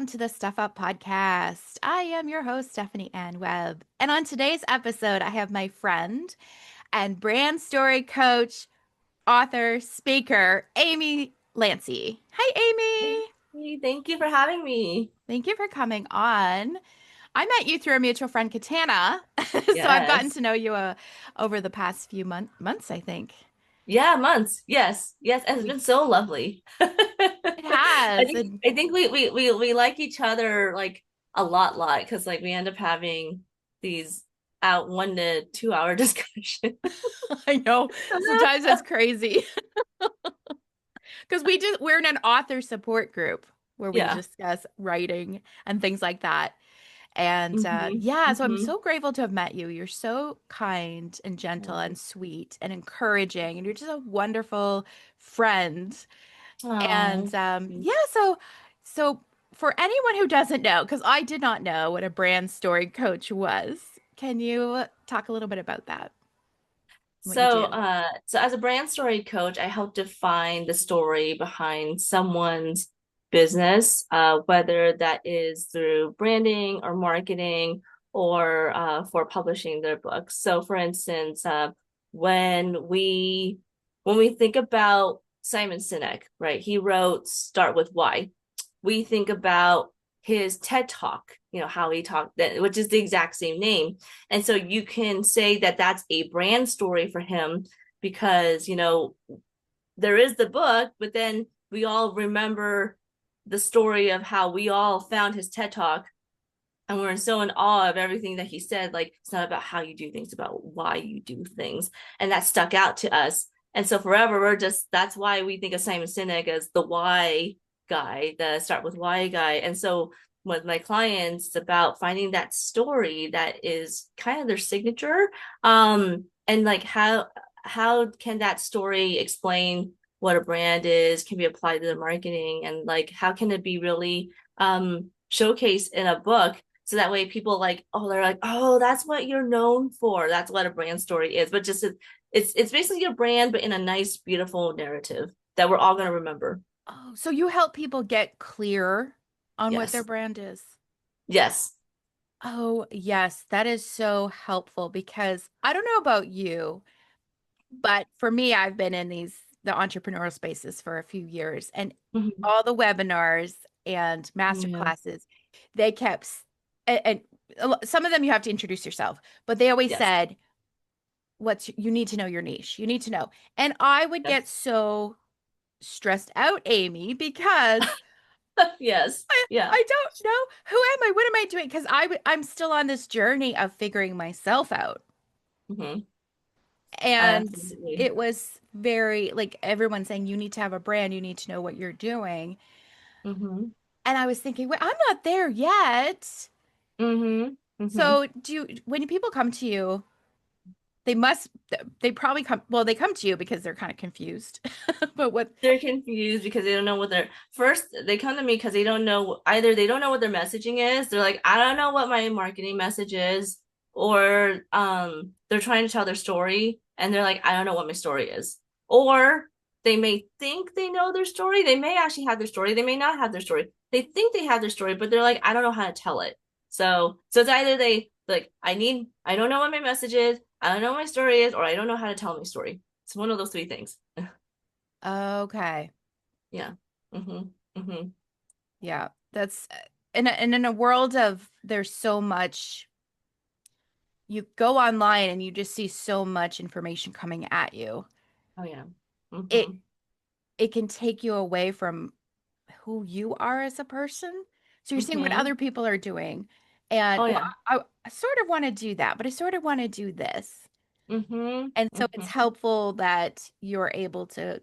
to the StephUp podcast. I am your host, Stephanie Ann Webb. And on today's episode, I have my friend and brand story coach, author, speaker, Amy Lanci. Hi, Amy. Hey, thank you for having me. Thank you for coming on. I met you through a mutual friend, Katana. So I've gotten Yes. to know you over the past few months, I think. Yeah, months. Yes. Yes. And it's We, been so lovely. it I has. think And I think we like each other like a lot because like we end up having these out 1 to 2 hour discussions. I know sometimes that's crazy. Because we're in an author support group where we Yeah. discuss writing and things like that. And hmm yeah, so I'm hmm so grateful to have met you. You're so kind and gentle and sweet and encouraging, and you're just a wonderful friend. And Oh. yeah, so for anyone who doesn't know, because I did not know what a brand story coach was, can you talk a little bit about that? What you do? So as a brand story coach, I help define the story behind someone's business, whether that is through branding or marketing or for publishing their books. So, for instance, when we when we think about Simon Sinek, right? He wrote "Start with Why." We think about his TED Talk, how he talked, that which is the exact same name. And so you can say that that's a brand story for him because, there is the book, but then we all remember the story of how we all found his TED Talk and we're so in awe of everything that he said. Like, it's not about how you do things, it's about why you do things. And that stuck out to us. And so forever, that's why we think of Simon Sinek as the why guy, the start with why guy. And so with my clients, it's about finding that story that is kind of their signature. And like how can that story explain what a brand is, can be applied to the marketing, and like how can it be really showcased in a book so that way people like, oh, they're like, oh, that's what you're known for. That's what a brand story is. But just it's basically your brand, but in a nice, beautiful narrative that we're all gonna remember. Oh, so you help people get clear on what their Yes. brand is. Yes. Oh, yes, that is so helpful because I don't know about you, but for me, I've been in the entrepreneurial spaces for a few years and Mhm. all the webinars and master Yeah. classes, they kept, and some of them you have to introduce yourself, but they always Yes. said, you need to know your niche. You need to know. And I would Yes. get so stressed out, Amy, because Yes. Yeah. I don't know who am I? What am I doing? Because I'm still on this journey of figuring myself out. hmm And Absolutely. it was very like everyone saying you need to have a brand, you need to know what you're doing. hmm And I was thinking, wait, I'm not there yet. hmm hmm So when people come to you, they must they probably come well, they come to you because they're kind of confused. But what They're confused because they don't know what they're first they come to me because they don't know, either they don't know what their messaging is. They're like, I don't know what my marketing message is, or they're trying to tell their story and they're like, I don't know what my story is. Or they may think they know their story. They may actually have their story. They may not have their story. They think they have their story, but they're like, I don't know how to tell it. So it's either they like, I don't know what my message is, I don't know what my story is, or I don't know how to tell my story. It's one of those three things. okay. Yeah. Mm-hmm. Mm-hmm. Yeah. That's and in a world of there's so much you go online and you just see so much information coming at you. Oh yeah. It Mm-hmm. it can take you away from who you are as a person. So you're seeing what Mm-hmm. other people are doing. And Oh well, yeah. I sort of want to do that, but I sort of want to do this. Mm-hmm. And so it's Mm-hmm. helpful that you're able to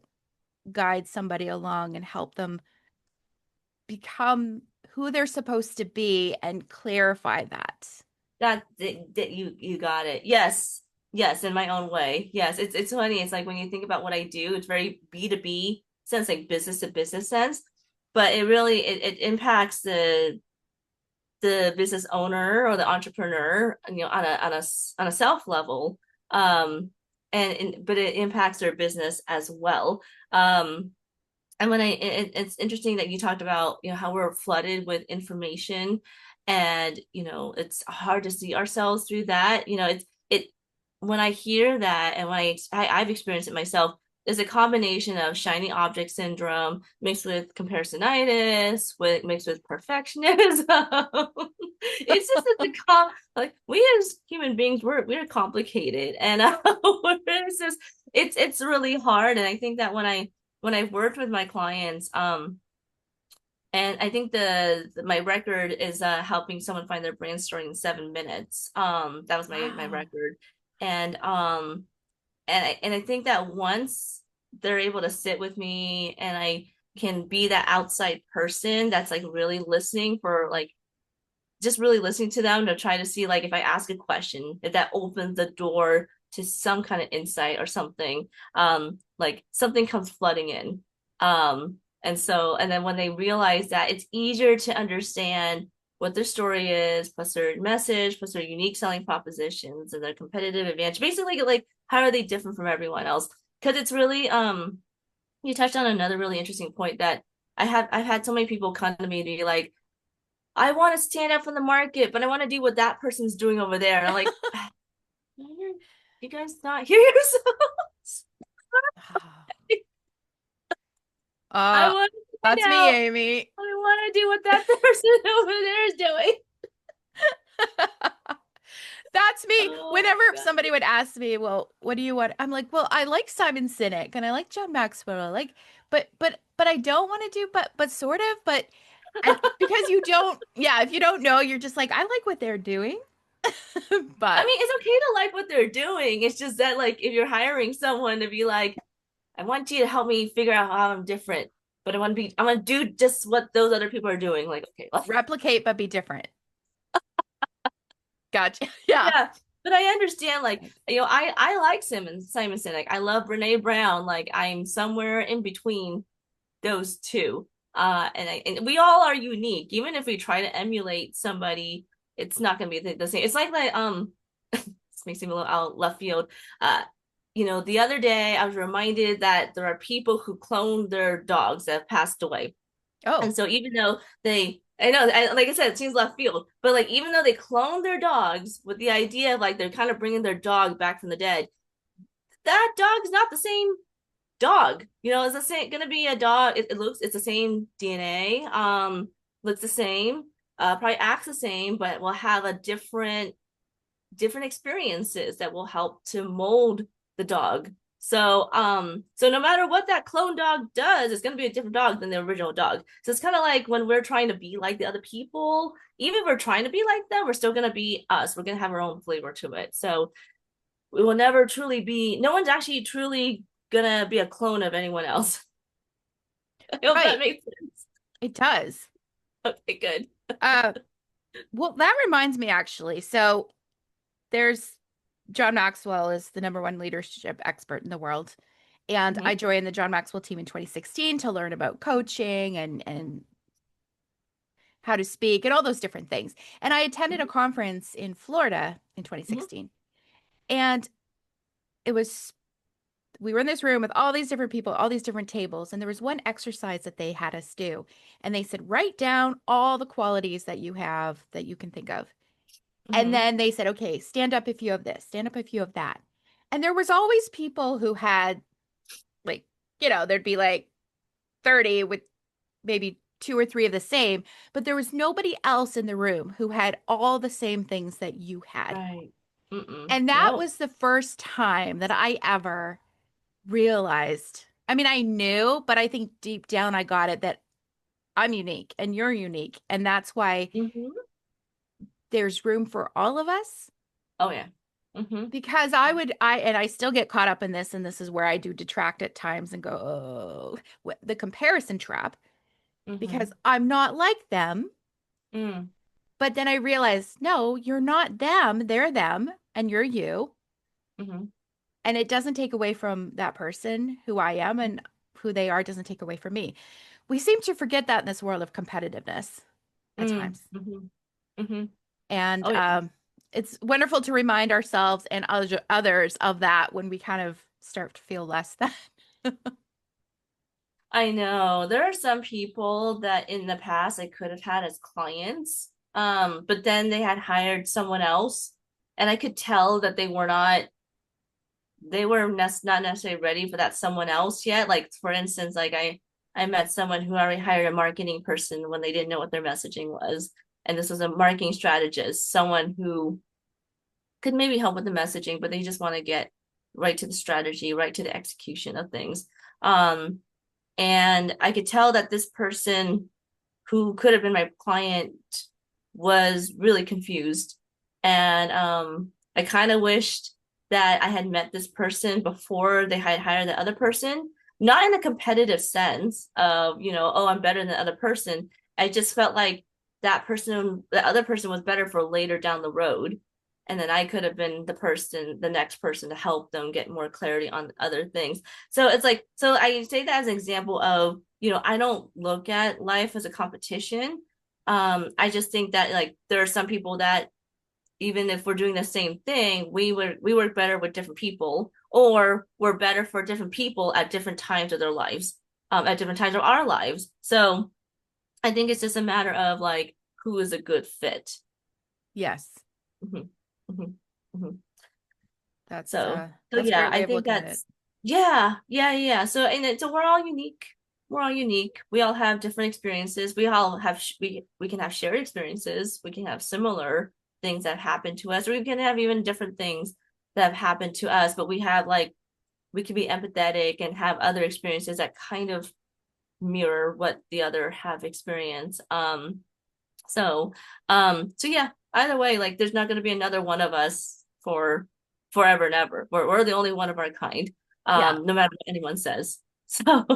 guide somebody along and help them become who they're supposed to be and clarify that. That you got it. Yes. Yes, in my own way. Yes. It's funny. It's like when you think about what I do, it's very B2B sense, like business to business sense. But it really it impacts the business owner or the entrepreneur, on a self level. Um but it impacts their business as well. Um and when it's interesting that you talked about, how we're flooded with information, and it's hard to see ourselves through that. It when I hear that, and when I've experienced it myself, is a combination of shiny object syndrome mixed with comparisonitis, mixed with perfectionism. It's just that like we as human beings, we're complicated, and it's just it's really hard. And I think that when I've worked with my clients, and I think my record is helping someone find their brand story in 7 minutes. That was my Wow. record, and I think that once they're able to sit with me, and I can be that outside person that's like really listening for like just really listening to them to try to see like if I ask a question, if that opens the door to some kind of insight or something, like something comes flooding in. And then when they realize that, it's easier to understand what their story is, plus their message, plus their unique selling propositions and their competitive advantage. Basically, like how are they different from everyone else? Because it's really you touched on another really interesting point that I've had so many people come to me to be like, I want to stand up from the market, but I want to do what that person's doing over there. And I'm like, you guys not hear yourselves? I Uh, want to stand that's me, out. Amy. I want to do what that person over there is doing. That's me. Oh Whenever my God. somebody would ask me, "Well, what do you want?" I'm like, "Well, I like Simon Sinek and I like John Maxwell. I like, but I don't want to do, but sort of, but." And because you don't, yeah, if you don't know, you're just like, I like what they're doing, I but mean, it's okay to like what they're doing. It's just that, like, if you're hiring someone to be like, I want you to help me figure out how I'm different, but I want to do just what those other people are doing. Like, okay, well, replicate, but be different. Gotcha. Yeah. yeah, but I understand, like, I like Simon Sinek. I love Brene Brown. Like, I'm somewhere in between those two. And we all are unique. Even if we try to emulate somebody, it's not going to be the same. It's like this makes me a little out left field. Uh, the other day I was reminded that there are people who clone their dogs that have passed away. Oh, And so even though I know, like I said, it seems left field, but like even though they clone their dogs with the idea of like they're kind of bringing their dog back from the dead, that dog's not the same dog. It's the same gonna be a dog. It's the same DNA, looks the same, probably acts the same, but will have a different experiences that will help to mold the dog. So no matter what that clone dog does, it's gonna be a different dog than the original dog. So it's kind of like when we're trying to be like the other people, even if we're trying to be like them, we're still gonna be us. We're gonna have our own flavor to it. So we will never truly be, no one's actually truly gonna be a clone of anyone else. I hope that right. makes sense. It does. Okay, good. Uh, well, that reminds me actually. So there's John Maxwell is the number one leadership expert in the world. And I Mm-hmm. joined the John Maxwell team in 2016 to learn about coaching and how to speak and all those different things. And I attended a conference in Florida in Mm-hmm. 2016. And it was we were in this room with all these different people, all these different tables, and there was one exercise that they had us do. And they said, write down all the qualities that you have that you can think of. And Mm-hmm. then they said, okay, stand up if you have this, stand up if you have that. And there was always people who had like, there'd be like 30 with maybe two or three of the same, but there was nobody else in the room who had all the same things that you had. Right. Mm-mm. And that Nope. was the first time that I ever realized. I mean, I knew, but I think deep down I got it that I'm unique and you're unique. And that's why Mm-hmm. there's room for all of us. Oh yeah. Mm-hmm. Because and I still get caught up in this, and this is where I do detract at times and go, oh, the comparison trap, because Mm-hmm. I'm not like them. Mm. But then I realized, no, you're not them. They're them, and you're you. Mm-hmm. And it doesn't take away from that person who I am, and who they are doesn't take away from me. We seem to forget that in this world of competitiveness at Mm. times. Mm-hmm. Mm-hmm. And Oh yeah. it's wonderful to remind ourselves and others of that when we kind of start to feel less than. I know there are some people that in the past I could have had as clients, but then they had hired someone else, and I could tell that they were not necessarily ready for that someone else yet. Like for instance, like I met someone who already hired a marketing person when they didn't know what their messaging was, and this was a marketing strategist, someone who could maybe help with the messaging, but they just want to get right to the strategy, right to the execution of things. Um, and I could tell that this person who could have been my client was really confused. And I kind of wished that I had met this person before they had hired the other person, not in a competitive sense of, oh, I'm better than the other person. I just felt like the other person was better for later down the road. And then I could have been the next person to help them get more clarity on other things. So it's like, so I say that as an example of, I don't look at life as a competition. I just think that like there are some people that even if we're doing the same thing, we work better with different people, or we're better for different people at different times of their lives, at different times of our lives. So I think it's just a matter of like who is a good fit. Yes, Mhm, mhm, mhm. that's So uh so that's a yeah, great way I of think looking at it. that's yeah. So so we're all unique. We're all unique. We all have different experiences. We all have we can have shared experiences. We can have similar things that happen to us, or we can have even different things that have happened to us. But we have like we can be empathetic and have other experiences that kind of mirror what the other have experienced. So so yeah, either way, like there's not going to be another one of us for forever and ever. We're the only one of our kind, Yeah, no matter what anyone says. So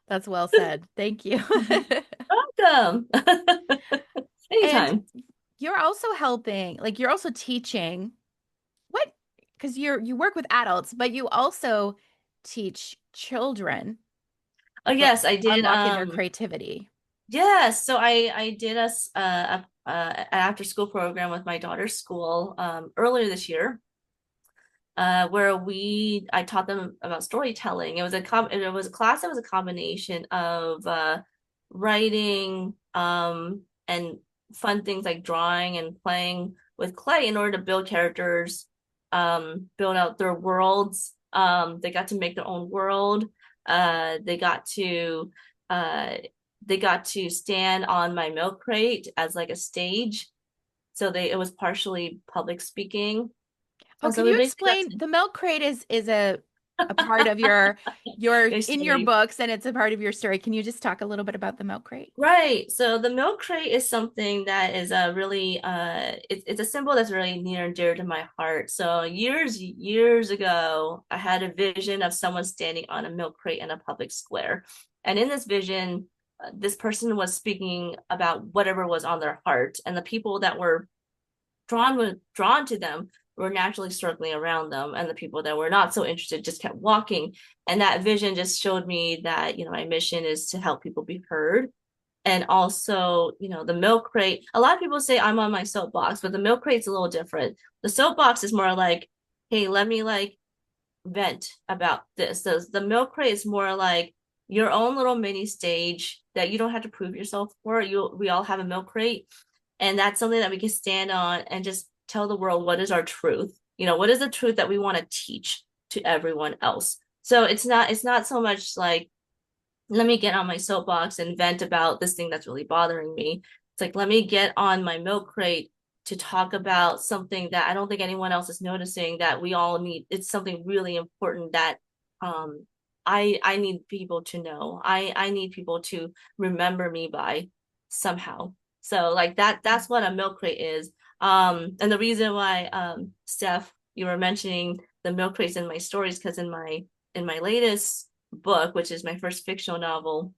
that's well said. Thank you. welcome. And Anytime. you're also helping, like you're also teaching what, because you work with adults, but you also teach children Oh about yes, I did. unlocking their creativity. Yes, so I did an after school program with my daughter's school earlier this year, where I taught them about storytelling. It was a class that was a combination of writing and fun things like drawing and playing with clay in order to build characters, build out their worlds. They got to make their own world. Uh, they got to uh, they got to stand on my milk crate as like a stage. So it was partially public speaking. Oh, So can we you basically got explain to the milk crate is a part of your in your basically books and it's a part of your story. Can you just talk a little bit about the milk crate? right. So the milk crate is something that is a really it's a symbol that's really near and dear to my heart. So years ago, I had a vision of someone standing on a milk crate in a public square. And in this vision, this person was speaking about whatever was on their heart, and the people that were drawn to them were naturally circling around them, and the people that were not so interested just kept walking. And that vision just showed me that my mission is to help people be heard. And also, the milk crate, a lot of people say I'm on my soapbox, but the milk crate's a little different. The soapbox is more like, hey, let me like vent about this. The milk crate is more like your own little mini stage that you don't have to prove yourself for. We all have a milk crate, and that's something that we can stand on and just tell the world what is our truth. What is the truth that we want to teach to everyone else. So it's not so much like let me get on my soapbox and vent about this thing that's really bothering me. It's like, let me get on my milk crate to talk about something that I don't think anyone else is noticing that we all need. It's something really important that um I need people to know. I need people to remember me by somehow. So like that's what a milk crate is. And the reason why Steph, you were mentioning the milk crates in my stories, because in my latest book, which is my first fictional novel,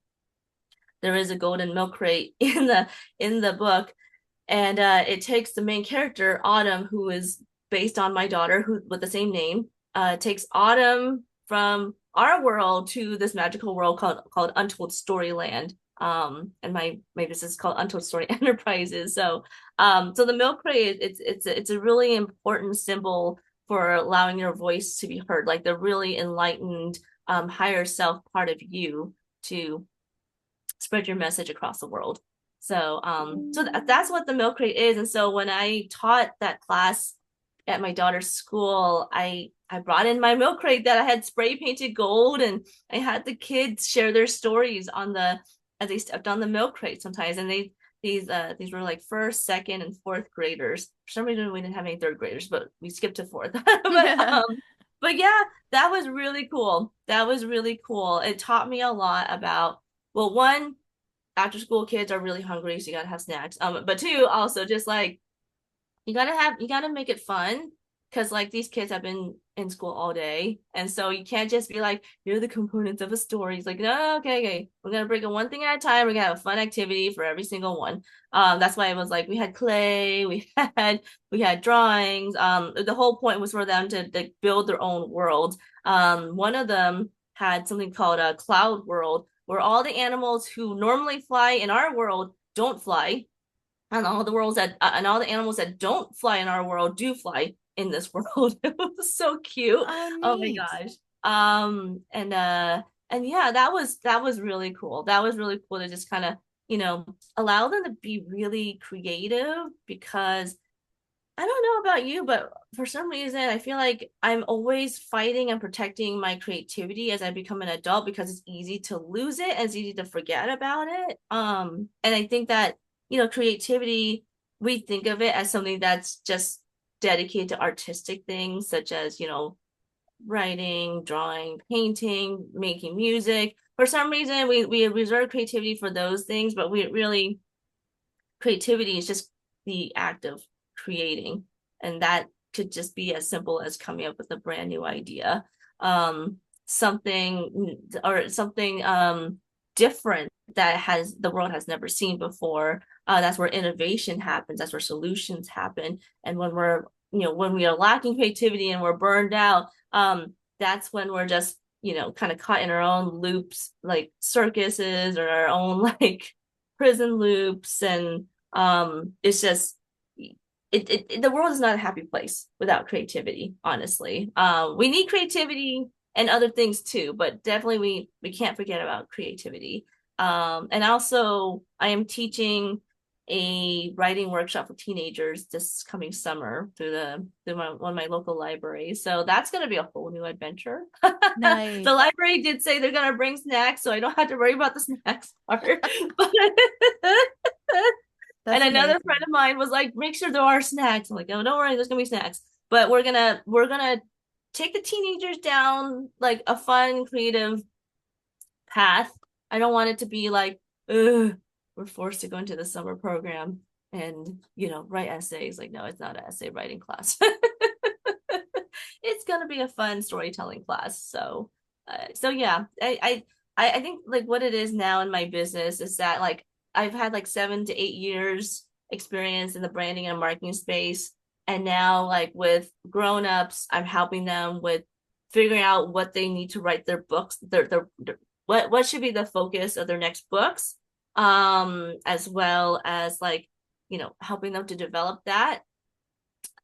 there is a golden milk crate in the book, and it takes the main character Autumn, who is based on my daughter, who with the same name. It takes Autumn from our world to this magical world called Untold Storyland. And my business is called Untold Story Enterprises. So the milk crate, it's a really important symbol for allowing your voice to be heard, like the really enlightened higher self part of you to spread your message across the world. That's what the milk crate is. And so when I taught that class at my daughter's school, I brought in my milk crate that I had spray painted gold, and I had the kids share their stories on the as they stepped on the milk crate sometimes. And these were like first, second, and fourth graders. For some reason, we didn't have any third graders, but we skipped to fourth. But yeah, that was really cool. That was really cool. It taught me a lot about, well, one, after school kids are really hungry, so you gotta have snacks. But two, also just like you gotta make it fun, because like these kids have been in school all day, and so you can't just be like, here are the components of a story. It's like, no, okay, we're gonna break it one thing at a time. We're gonna have a fun activity for every single one. That's why it was like we had clay, we had drawings. The whole point was for them to like build their own world. One of them had something called a cloud world, where all the animals who normally fly in our world don't fly, and all the animals that don't fly in our world do fly in this world. It was so cute. Oh, Oh my neat. gosh. And yeah, that was really cool. That was really cool to just kind of, allow them to be really creative, because I don't know about you, but for some reason, I feel like I'm always fighting and protecting my creativity as I become an adult, because it's easy to lose it and it's easy to forget about it. And I think that, creativity, we think of it as something that's just dedicated to artistic things, such as, writing, drawing, painting, making music. For some reason, we reserve creativity for those things, but we really creativity is just the act of creating, and that could just be as simple as coming up with a brand new idea, something different that has the world has never seen before. That's where innovation happens, that's where solutions happen. And when we are lacking creativity and we're burned out, that's when we're just kind of caught in our own loops, like circuses, or our own like prison loops. And it's just the world is not a happy place without creativity, honestly. We need creativity and other things too, but definitely we can't forget about creativity. And also I am teaching a writing workshop for teenagers this coming summer through one of my local libraries. So that's going to be a whole new adventure. The Nice. library did say they're going to bring snacks, so I don't have to worry about the snacks part. But and That's another friend amazing. of mine was like, make sure there are snacks. I'm like, oh, don't worry, there's gonna be snacks. But we're gonna take the teenagers down like a fun, creative path. I don't want it to be like, ugh, we're forced to go into the summer program and write essays. Like, no, it's not an essay writing class. It's gonna be a fun storytelling class. So yeah, I think like what it is now in my business is that like I've had like 7 to 8 years experience in the branding and marketing space, and now like with grown-ups, I'm helping them with figuring out what they need to write their books, their what should be the focus of their next books, as well as like helping them to develop that,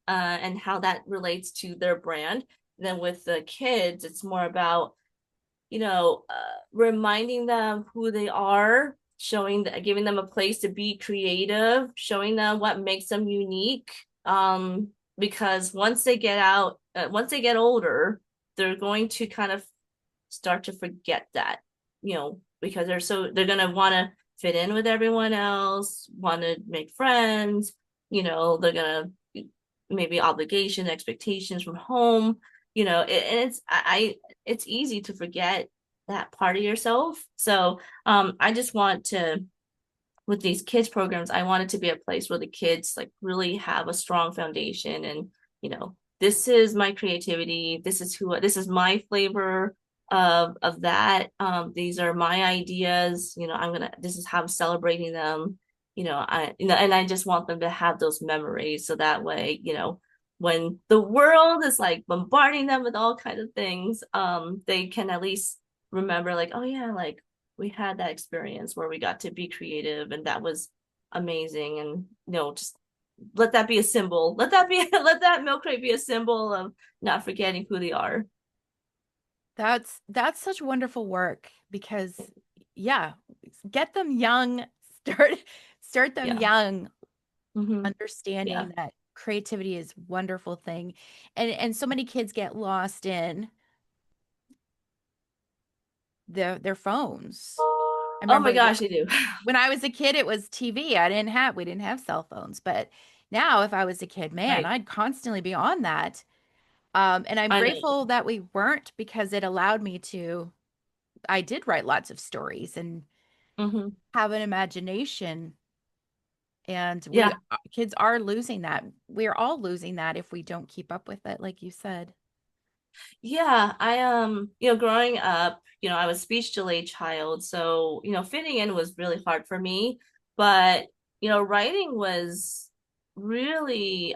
and how that relates to their brand. Then with the kids, it's more about reminding them who they are, giving them a place to be creative, showing them what makes them unique. Because once they get older, they're going to kind of start to forget that, because they're gonna want to fit in with everyone else, want to make friends. They're gonna maybe obligation, expectations from home. And it's easy to forget that part of yourself. So I just want to, with these kids programs, I want it to be a place where the kids like really have a strong foundation, and this is my creativity, this is my flavor of that. These are my ideas. This is how I'm celebrating them. And I just want them to have those memories, so that way, when the world is like bombarding them with all kinds of things, they can at least remember like, oh yeah, like we had that experience where we got to be creative, and that was amazing. And just let that be a symbol. Let that milk crate be a symbol of not forgetting who they are. That's such wonderful work because yeah, get them young, start start them Yeah. young, Hmm. Yeah. understanding that creativity is a wonderful thing. And so many kids get lost in their phones. I Oh my remember gosh, I do. when I was a kid, it was TV. We didn't have cell phones, but now if I was a kid, man, Right. I'd constantly be on that. And I'm I know. grateful that we weren't because it allowed me to, I did write lots of stories and Hmm. have an imagination. And Yeah. kids are losing that. We're all losing that if we don't keep up with it, like you said. Yeah, growing up, I was speech delayed child, so, fitting in was really hard for me, but, writing was really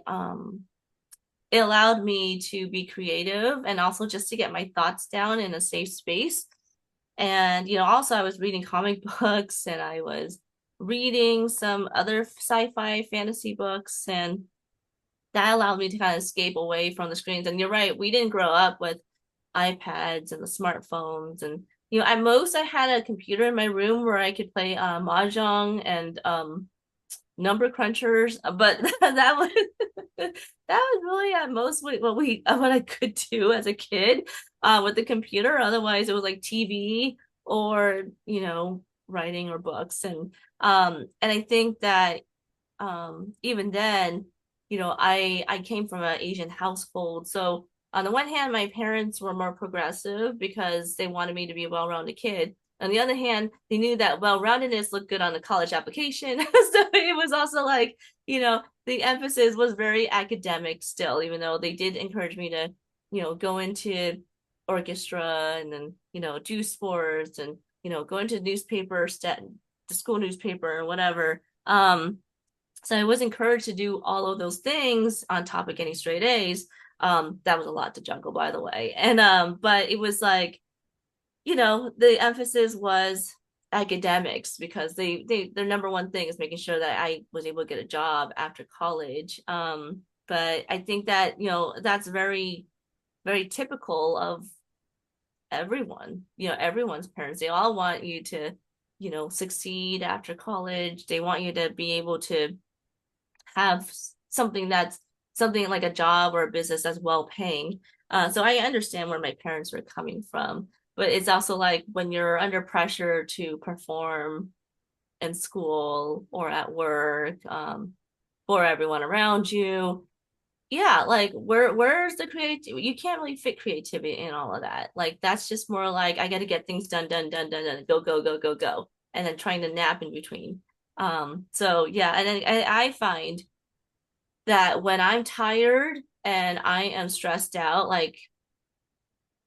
it allowed me to be creative and also just to get my thoughts down in a safe space. And, also I was reading comic books and I was reading some other sci-fi fantasy books, and that allowed me to kind of escape away from the screens. And you're right, we didn't grow up with iPads and the smartphones. And at most I had a computer in my room where I could play mahjong and number crunchers, but that was that was really at most what I could do as a kid with the computer. Otherwise, it was like TV or writing or books. And I think that even then, I came from an Asian household. So on the one hand, my parents were more progressive because they wanted me to be a well-rounded kid. On the other hand, they knew that well-roundedness looked good on the college application. So it was also like, the emphasis was very academic still, even though they did encourage me to, go into orchestra and then, do sports and, go into the school newspaper or whatever. So I was encouraged to do all of those things on top of getting straight A's. That was a lot to juggle, by the way. And but it was like, the emphasis was academics because their number one thing is making sure that I was able to get a job after college. But I think that, that's very, very typical of everyone, everyone's parents. They all want you to, succeed after college. They want you to be able to have something like a job or a business that's well paying. So I understand where my parents were coming from, but it's also like when you're under pressure to perform in school or at work, for everyone around you. Yeah, like where's the creativity? You can't really fit creativity in all of that. Like that's just more like I got to get things done, done, done, done, done, go, go, go, go, go, and then trying to nap in between. So yeah, and then I find that when I'm tired and I am stressed out, like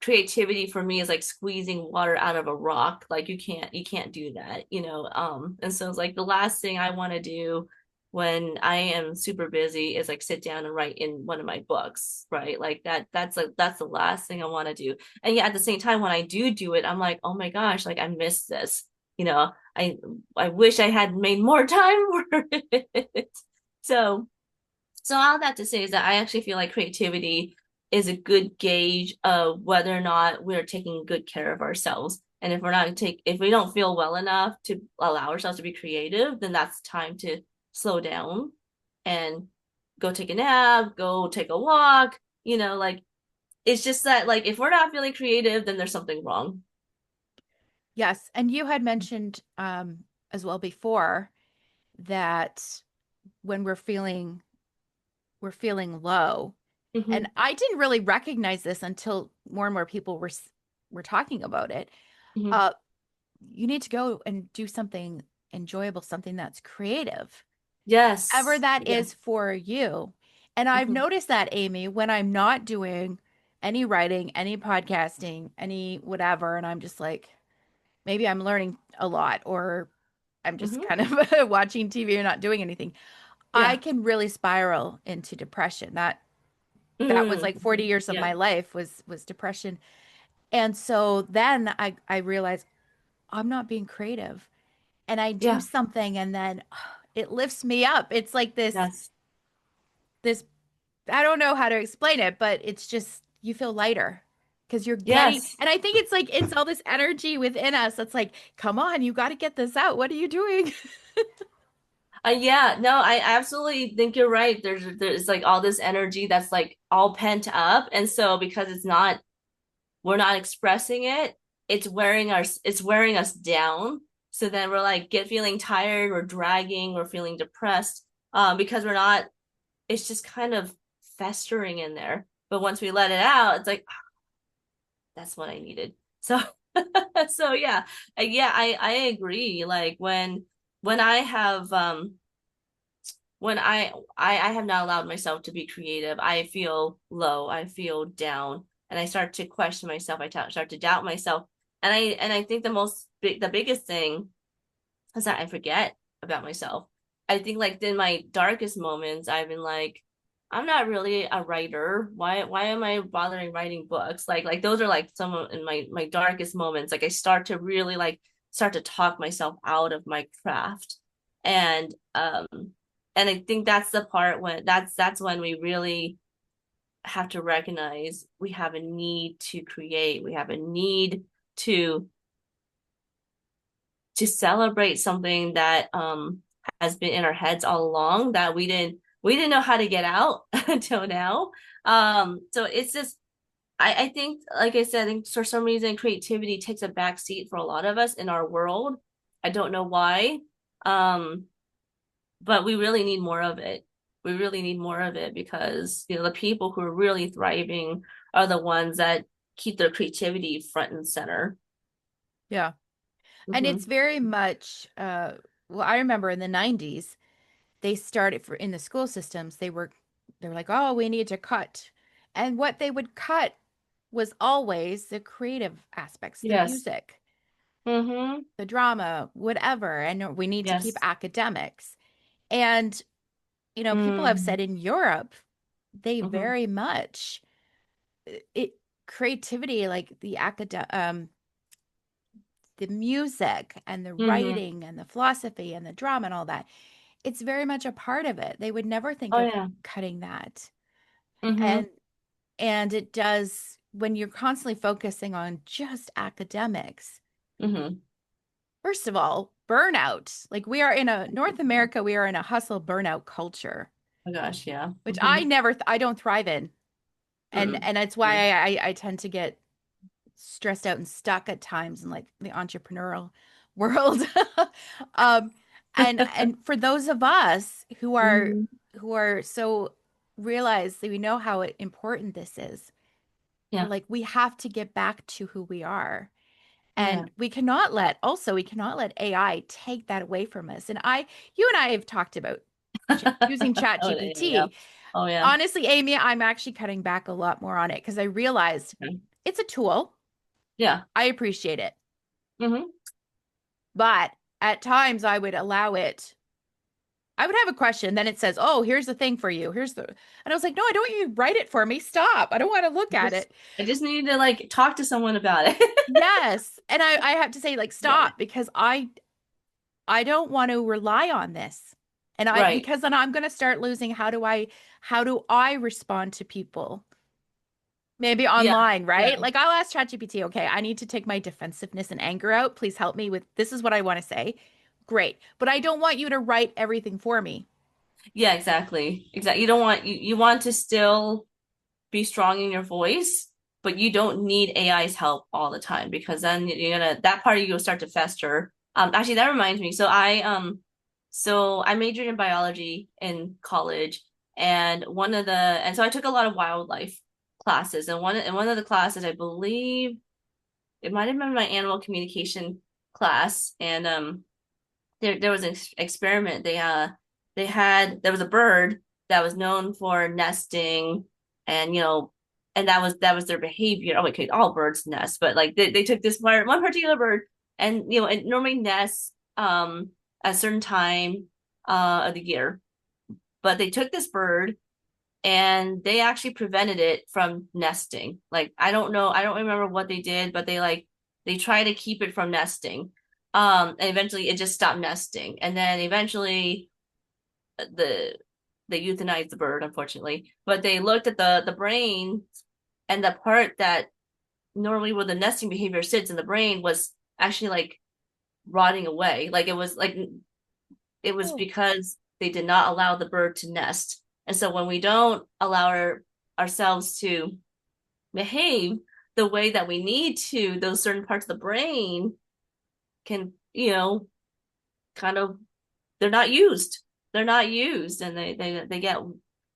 creativity for me is like squeezing water out of a rock. Like you can't do that. And so it's like the last thing I want to do when I am super busy is like sit down and write in one of my books, right? Like that's the last thing I want to do. And yet at the same time, when I do it, I'm like, oh my gosh, like I missed this. You know, I wish I had made more time for it. So so all that to say is that I actually feel like creativity is a good gauge of whether or not we're taking good care of ourselves. And if we don't feel well enough to allow ourselves to be creative, then that's time to slow down and go take a nap, go take a walk, like it's just that like if we're not feeling creative, then there's something wrong. Yes, and you had mentioned as well before that when we're feeling low. And Hmm. I didn't really recognize this until more and more people were talking about it. Hmm. Uh, you need to go and do something enjoyable, something that's creative, whatever Yes. that Yeah. is for you. And I've Hmm. noticed that, Amy, when I'm not doing any writing, any podcasting, any whatever, and I'm just like, maybe I'm learning a lot, or I'm just Hmm. kind of watching TV or not doing anything. I Yeah. can really spiral into depression. That was like 40 Mm-hmm. years of Yeah. my life was depression. And so then I realized I'm not being creative. And I do Yeah. something and then it lifts me up. It's like Yes. this I don't know how to explain it, but it's just you feel lighter. because you're getting, Yes. and I think it's like it's all this energy within us that's like, come on, you got to get this out. What are you doing? Yeah, no, I absolutely think you're right. There's like all this energy that's like all pent up. And so because we're not expressing it, it's wearing us down. So then we're like get feeling tired, we're dragging, we're feeling depressed, because we're not, it's just kind of festering in there. But once we let it out, it's like, "Ah, that's what I needed." So so yeah. Yeah, I agree. Like when I have when I have not allowed myself to be creative, I feel low, I feel down, and I start to question myself. Start to doubt myself, and I think the biggest thing is that I forget about myself. I think like in my darkest moments, I've been like, I'm not really a writer. Why am I bothering writing books? Like those are like some of in my darkest moments. Like I start to really like start to talk myself out of my craft. And and I think that's the part when that's when we really have to recognize we have a need to create. We have a need to to celebrate something that has been in our heads all along that we didn't know how to get out until now. So it's just I think like I said, I think for some reason creativity takes a back seat for a lot of us in our world. I don't know why. Um, but we really need more of it. We really need more of it because the people who are really thriving are the ones that keep their creativity front and center. Yeah. And it's Mm-hmm. very much, well, I remember in the 90s, they started for in the school systems, they were like, oh, we need to cut. And what they would cut was always the creative aspects, the Yes. music, Mm-hmm. the drama, whatever. And we need to keep Yes. academics. And, people have Mm-hmm. said in Europe, they Mm-hmm. very much it creativity, like the music and the Mm-hmm. writing and the philosophy and the drama and all that. It's very much a part of it. They would never think Oh of yeah. cutting that. Mm-hmm. And and it does when you're constantly focusing on just academics. Mm-hmm. First of all, burnout. Like we are in a North America, we are in a hustle burnout culture, Oh gosh, yeah. which Mm-hmm. I don't thrive in. And Mm-mm. and that's Yeah. why I tend to get stressed out and stuck at times in like the entrepreneurial world. um and for those of us Mm-hmm. who are so realize that we know how important this is, we're Yeah. like we have to get back to who we are. Oh yeah. And we cannot let AI take that away from us. And you and I have talked about using Chat Oh yeah, yeah. GPT. Oh yeah. Honestly, Amy, I'm actually cutting back a lot more on it because I realized Okay. it's a tool. Yeah. I appreciate it. Mm-hmm. But at times I would allow it. I would have a question, then it says, "Oh, here's the thing for you. Here's the," and I was like, "No, I don't want you to write it for me. Stop. I don't want to look at Just it." I just need to like talk to someone about it. Yes. And I have to say, like, Yeah. stop because I don't want to rely on this. And Right. because then I'm going to start losing how do I respond to people? Maybe Yeah. online, Yeah. right? Like I'll ask ChatGPT, okay, I need to take my defensiveness and anger out. Please help me with this is what I want to say. Great. But I don't want you to write everything for me. Yeah, exactly. Exactly. You don't want you want to still be strong in your voice, but you don't need AI's help all the time because then you're gonna that part of you will start to fester. Actually, that reminds me. So I majored in biology in college, and so I took a lot of wildlife classes, and one of the classes I believe it might have been my animal communication class, and there was an experiment. They had there was a bird that was known for nesting, and and that was their behavior. Oh, okay, all birds nest, but like they took this one particular bird, and it normally nests at a certain time of the year, but they took this bird and they actually prevented it from nesting. Like I don't know, I don't remember what they did, but they try to keep it from nesting. And eventually it just stopped nesting. And then eventually the they euthanized the bird, unfortunately. But they looked at the brain and the part that normally where the nesting behavior sits in the brain was actually like rotting away. Like it was Oh, because they did not allow the bird to nest. And so when we don't allow ourselves to behave the way that we need to, those certain parts of the brain can, kind of they're not used. They're not used, and they get.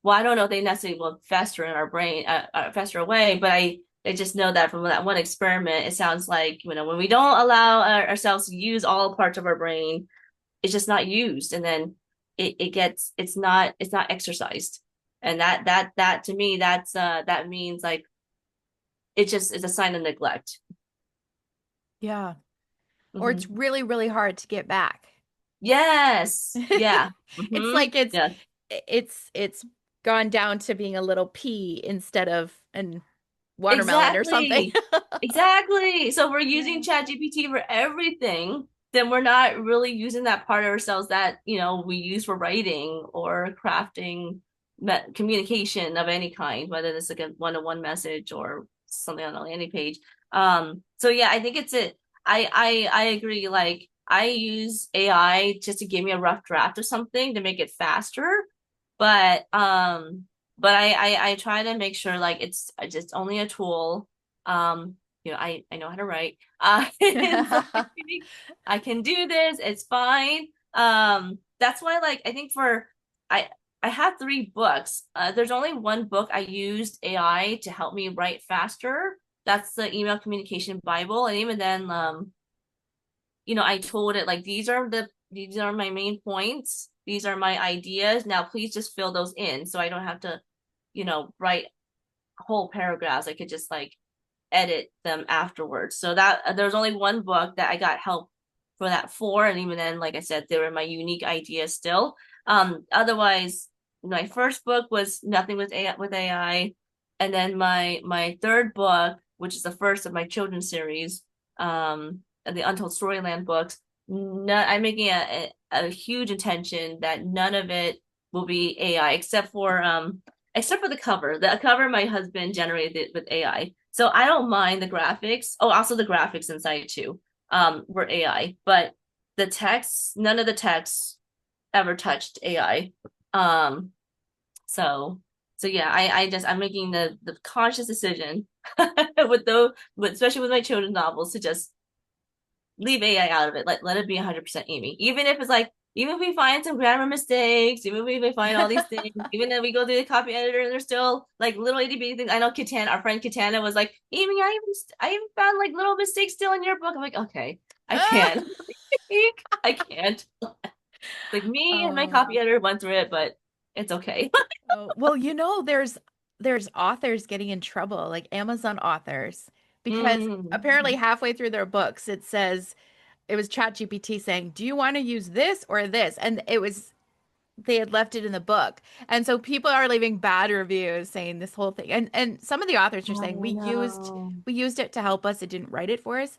Well, I don't know if they necessarily will fester in our brain, fester away, but I just know that from that one experiment, it sounds like when we don't allow ourselves to use all parts of our brain, it's just not used, and then it gets it's not exercised, and that to me that means like it just is a sign of neglect. yeah. Or it's Hmm. really, really hard to get back. Yes, yeah. It's Hmm. like it's Yeah. it's gone down to being a little pea instead of an watermelon or something. Exactly. Exactly. So we're using Yeah. ChatGPT for everything, then we're not really using that part of ourselves that, we use for writing or crafting communication of any kind, whether it's like a one-to-one message or something on a landing page. So yeah, I think it's it. I agree. Like I use AI just to give me a rough draft of something to make it faster, but I try to make sure like it's just only a tool. I know how to write. And so I can do this. It's fine. That's why like I think for I I have three books. There's only one book I used AI to help me write faster. That's the email communication Bible. And even then, I told it like these are my main points. These are my ideas. Now please just fill those in so I don't have to, write whole paragraphs. I could just like edit them afterwards. So that there's only one book that I got help for that for, and even then, like I said, they were my unique ideas still. Otherwise, my first book was nothing with AI, and then my third book, which is the first of my children's series, the Untold Storyland books. I'm making a huge intention that none of it will be AI except for the cover. The cover my husband generated with AI. So I don't mind the graphics. Oh, also the graphics inside too, were AI. But the text, none of the texts ever touched AI. Um, so so yeah, I'm making the conscious decision especially with my children's novels to just leave AI out of it. Let it be 100% Amy. Even if it's like, even if we find some grammar mistakes, even if we find all these things, even if we go through the copy editor and there's still like little itty bitty things. I know Katana, our friend Katana was like, Amy, I even found like little mistakes still in your book. I'm like, okay, I can. I can't. Like me and my Oh, copy editor went through it, but it's okay. oh, well, there's authors getting in trouble, like Amazon authors, because apparently Mm. halfway through their books it says it was ChatGPT saying, "Do you want to use this or this?" And it was they had left it in the book. And so people are leaving bad reviews saying this whole thing. And some of the authors are saying Oh no. we used it to help us, it didn't write it for us.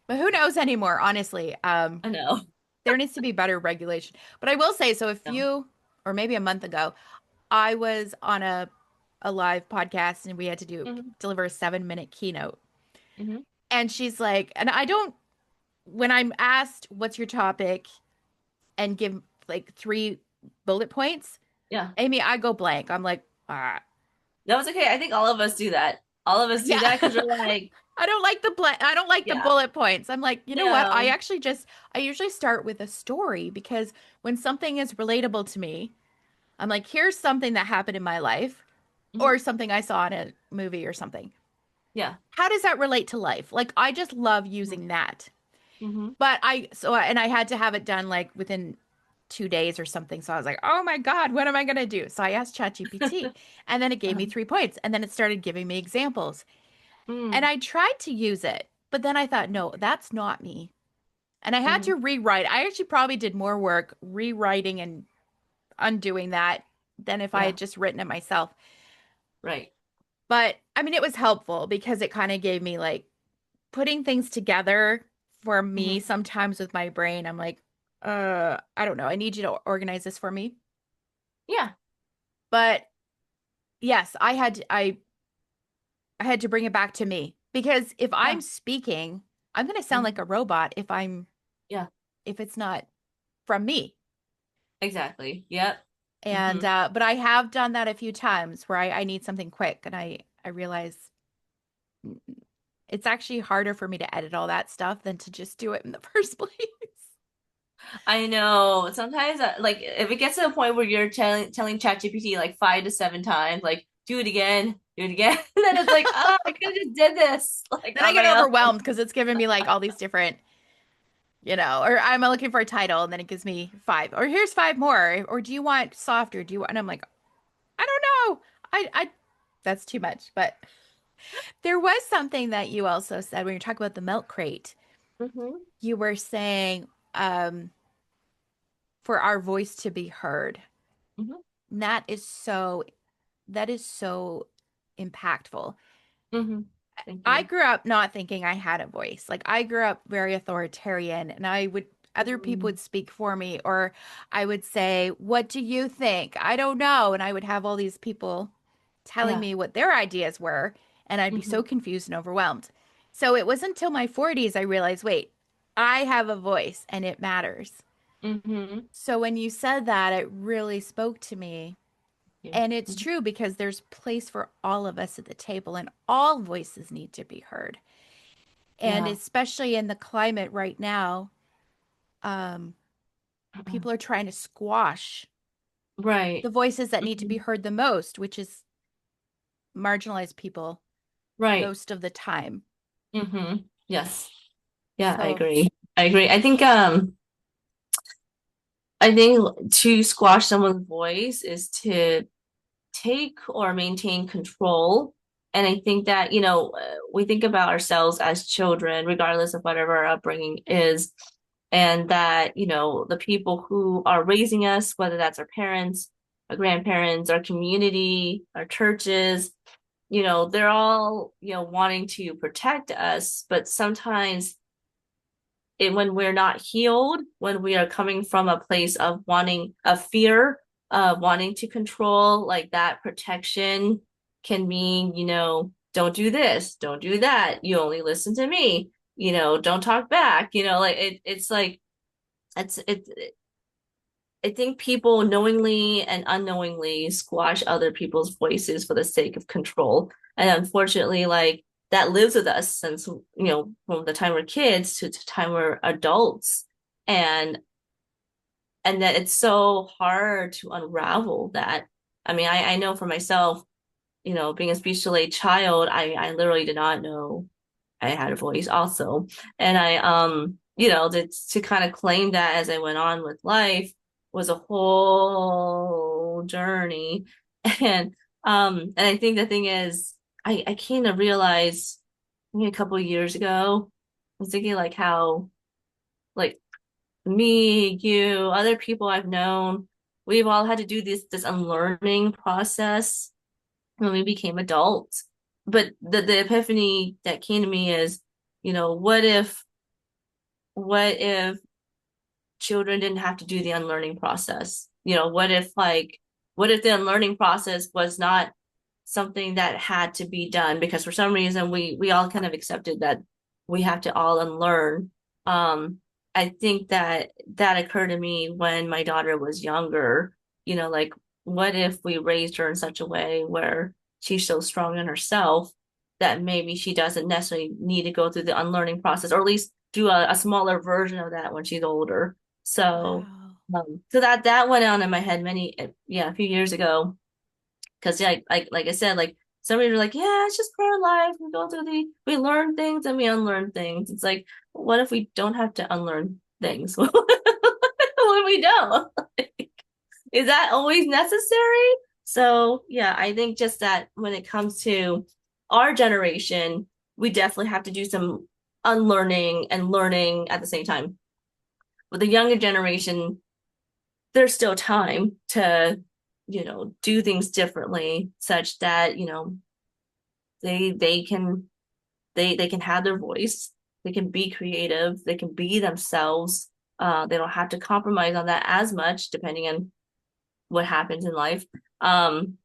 But who knows anymore, honestly. I know. There needs to be better regulation. But I will say, so a No. few or maybe a month ago, I was on a live podcast and we had to Hmm. deliver a 7-minute keynote. Hmm. And she's like, and I don't when I'm asked what's your topic and give like 3 bullet points, Yeah. Amy, I go blank. I'm like, That was okay. I think all of us do that. All of us do yeah. that because we're like, I don't like the yeah, bullet points. I'm like, you know what? no. I usually start with a story because when something is relatable to me, I'm like, here's something that happened in my life Hmm. or something I saw in a movie or something. Yeah. How does that relate to life? Like, I just love Hmm. using that. Hmm. And I had to have it done like within 2 days or something. So I was like, oh my God, what am I going to do? So I asked ChatGPT and then it gave me 3 points and then it started giving me examples. And Mm. I tried to use it, but then I thought, no, that's not me. And I had Hmm. to rewrite. I actually probably did more work rewriting and undoing that than if I Yeah. had just written it myself. Right. But I mean, it was helpful because it kind of gave me like putting things together for me Hmm. sometimes with my brain. I'm like, I don't know. I need you to organize this for me. Yeah. But yes, I had to bring it back to me. Because if Yeah. I'm speaking, I'm going to sound like Mhm. a robot Yeah, if it's not from me. exactly. Yep. And Hmm. but I have done that a few times where I need something quick, and I realize it's actually harder for me to edit all that stuff than to just do it in the first place. I know. Sometimes, like, if it gets to the point where you're telling ChatGPT like 5 to 7 times, like, do it again, and then it's like, oh, I could have just did this like Then I on get my own. overwhelmed because it's giving me like all these different, or I'm looking for a title and then it gives me five, or here's five more, or do you want softer? Do you want, and I'm like, I don't know. That's too much. But there was something that you also said when you're talking about the milk crate. Hmm. You were saying, um, for our voice to be heard. Hmm. And that is so impactful. Hmm. Thank I you. grew up not thinking I had a voice. Like I grew up very authoritarian and other people Mm. would speak for me, or I would say, "What do you think?" I don't know. And I would have all these people telling Yeah. me what their ideas were, and I'd be Hmm. so confused and overwhelmed. So it wasn't until my 40s I realized, wait, I have a voice and it matters. Hmm. So when you said that, it really spoke to me. Yeah. And it's Mhm. true because there's place for all of us at the table and all voices need to be heard. And Yeah. especially in the climate right now, um, people are trying to squash Right. the voices that need to Hmm. be heard the most, which is marginalized people Right. most of the time. Hmm. Yes. Yeah, I So, agree. I agree. I think to squash someone's voice is to take or maintain control. And I think that, we think about ourselves as children, regardless of whatever our upbringing is, and that, the people who are raising us, whether that's our parents, our grandparents, our community, our churches, they're all, wanting to protect us, but sometimes when we're not healed, when we are coming from a place of wanting a fear, wanting to control, like that protection can mean, don't do this, don't do that. You only listen to me, don't talk back, like it's like it's I think people knowingly and unknowingly squash other people's voices for the sake of control. And unfortunately, like that lives with us since, from the time we're kids to the time we're adults. And that it's so hard to unravel that. I mean, I know for myself, being a speech delayed child, I literally did not know I had a voice also. And to kind of claim that as I went on with life was a whole journey. And I think the thing is, I kind of realized maybe a couple of years ago, I was thinking like how like me, you, other people I've known, we've all had to do this unlearning process when we became adults. But the epiphany that came to me is, what if children didn't have to do the unlearning process? What if the unlearning process was not something that had to be done because for some reason we all kind of accepted that we have to all unlearn. I think that occurred to me when my daughter was younger. Like what if we raised her in such a way where she's so strong in herself that maybe she doesn't necessarily need to go through the unlearning process, or at least do a smaller version of that when she's older. So, wow. so that went on in my head a few years ago. Because yeah, like I said, like some people are like, yeah, it's just part of life. We learn things and we unlearn things. It's like, what if we don't have to unlearn things? What if we don't? Is that always necessary? So yeah, I think just that when it comes to our generation, we definitely have to do some unlearning and learning at the same time. With the younger generation, there's still time to, do things differently such that, they can have their voice, they can be creative, they can be themselves. They don't have to compromise on that as much depending on what happens in life. And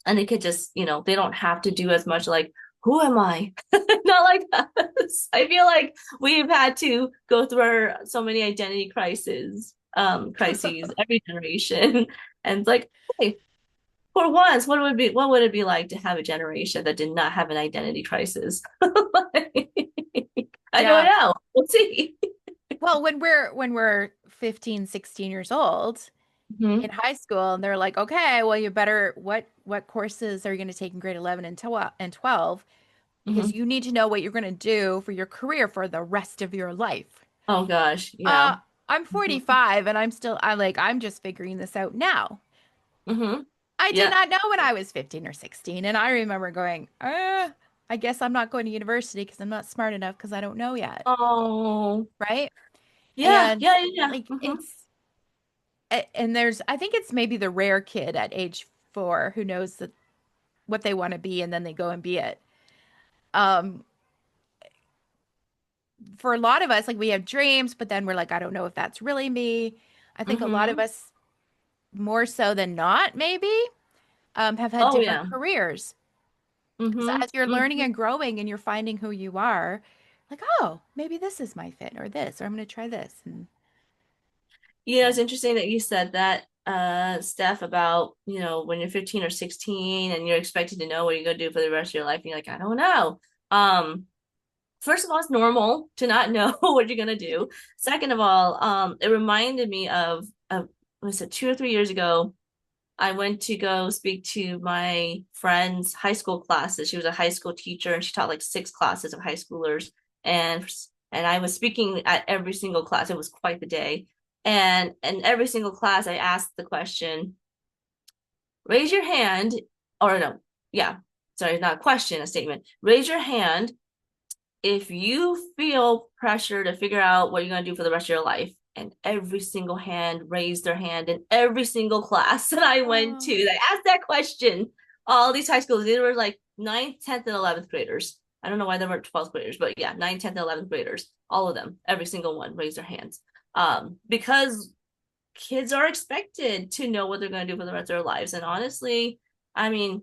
they could just, they don't have to do as much like who am I? Not like us. I feel like we've had to go through so many identity crises every generation. And it's like, hey, for once, what would it be like to have a generation that did not have an identity crisis? Like, I don't Yeah. know. We'll see. Well, when we're 15, 16 years old in Hmm. high school, and they're like, okay, well, you better what courses are you going to take in grade 11 and 12? Because Hmm. you need to know what you're going to do for your career for the rest of your life. Oh gosh, yeah. Uh, I'm Hmm. 45 and I'm just figuring this out now. Hmm. I did Yeah. not know when I was 15 or 16, and I remember going, I guess I'm not going to university because I'm not smart enough because I don't know yet, Oh, right? yeah, And yeah, yeah. like Hmm. and there's I think it's maybe the rare kid at age 4 who knows what they want to be and then they go and be it. Um, for a lot of us, like we have dreams, but then we're like, I don't know if that's really me. I think a lot of Hmm. us, more so than not, maybe, have had Oh different yeah. careers. So Hmm. as you're learning Hmm. and growing and you're finding who you are, like, oh, maybe this is my fit or this, or I'm going to try this. And You know, yeah, it's interesting that you said that, Steph, about, when you're 15 or 16 and you're expected to know what you're gonna do for the rest of your life, and you're like, I don't know. Um, First of all, it's normal to not know what you're gonna do. Second of all, it reminded me of was it 2 or 3 years ago? I went to go speak to my friend's high school classes. She was a high school teacher and she taught like 6 classes of high schoolers. And and I was speaking at every single class. It was quite the day. And in every single class, I asked the question, raise your hand, or no, yeah, sorry, not a question, a statement. Raise your hand if you feel pressure to figure out what you're going to do for the rest of your life. And every single hand raised their hand in every single class that I went to. oh, I asked that question. All these high schools, they were like ninth, 10th, and 11th graders. I don't know why there weren't 12th graders, but yeah, ninth, 10th, and 11th graders. All of them, every single one raised their hands. Because kids are expected to know what they're going to do for the rest of their lives. And honestly, I mean,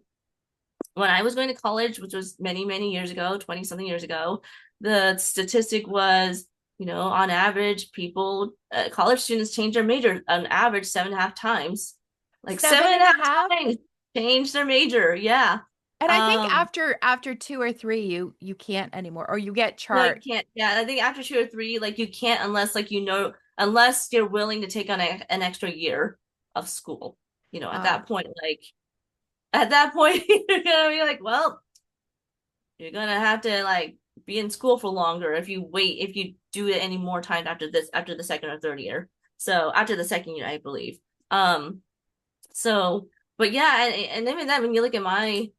when I was going to college, which was many, many years ago, 20 something years ago, the statistic was, on average, college students change their major on average 7.5 times. Like seven seven and and a a half half. times change their major. Yeah. And I think Um, after 2 or 3, you can't anymore, or you get no, you chart. can't. Yeah, I think after 2 or 3, like you can't unless unless you're willing to take on an extra year of school. At Uh, that point, you're gonna be like, well, you're gonna have to like be in school for longer if you do it any more times after the second or third year. So after the second year, I believe. So but yeah, and even then when you look at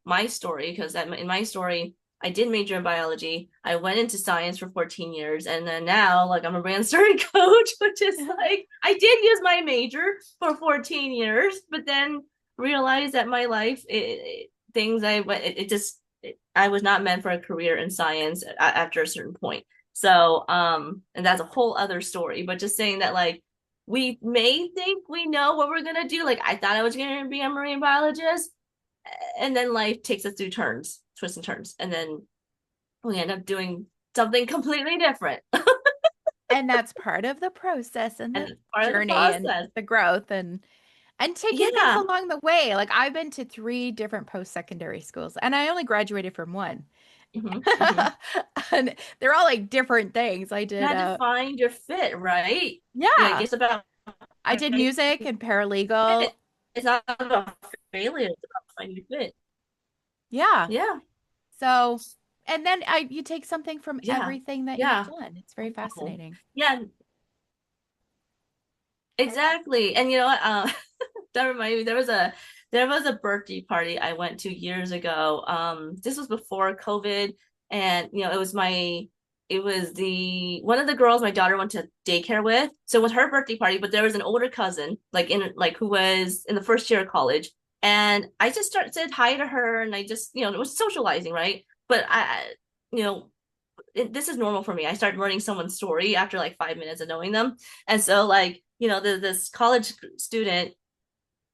my story, because in my story I did major in biology. I went into science for 14 years, and then now like I'm a brand story coach, which is like I did use my major for 14 years, but then realized that my life things I went it just I was not meant for a career in science after a certain point. So, and that's a whole other story, but just saying that like we may think we know what we're gonna do. Like I thought I was gonna be a marine biologist, and then life takes us through twists and turns, and then we end up doing something completely different. and that's part of the process and And the it's part of the journey and process. the growth and taking things Yeah. along the way. Like I've been to 3 different post-secondary schools and I only graduated from one. Hmm. Hmm. And they're all like different things. I You did had to find your fit, right? Yeah, I yeah, guess about I did finding music and paralegal. fit. It's not about failure, it's about finding your fit. Yeah. Yeah. So, and then you take something from Yeah. everything that you've Yeah. done. It's very Oh. fascinating. Yeah, exactly. And you know what? That reminded me, there was a birthday party I went to years ago. This was before COVID, and it was the one of the girls my daughter went to daycare with. So it was her birthday party, but there was an older cousin, who was in the first year of college, and I just said hi to her, and I just it was socializing, right? But you know. This is normal for me. I start learning someone's story after like 5 minutes of knowing them, and so like this college student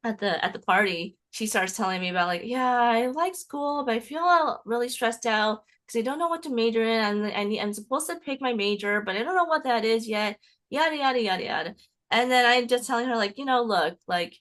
at the party. she starts telling me about like, yeah, I like school, but I feel really stressed out because I don't know what to major in. I'm supposed to pick my major, but I don't know what that is yet. Yada yada yada yada. And then I'm just telling her like, look, like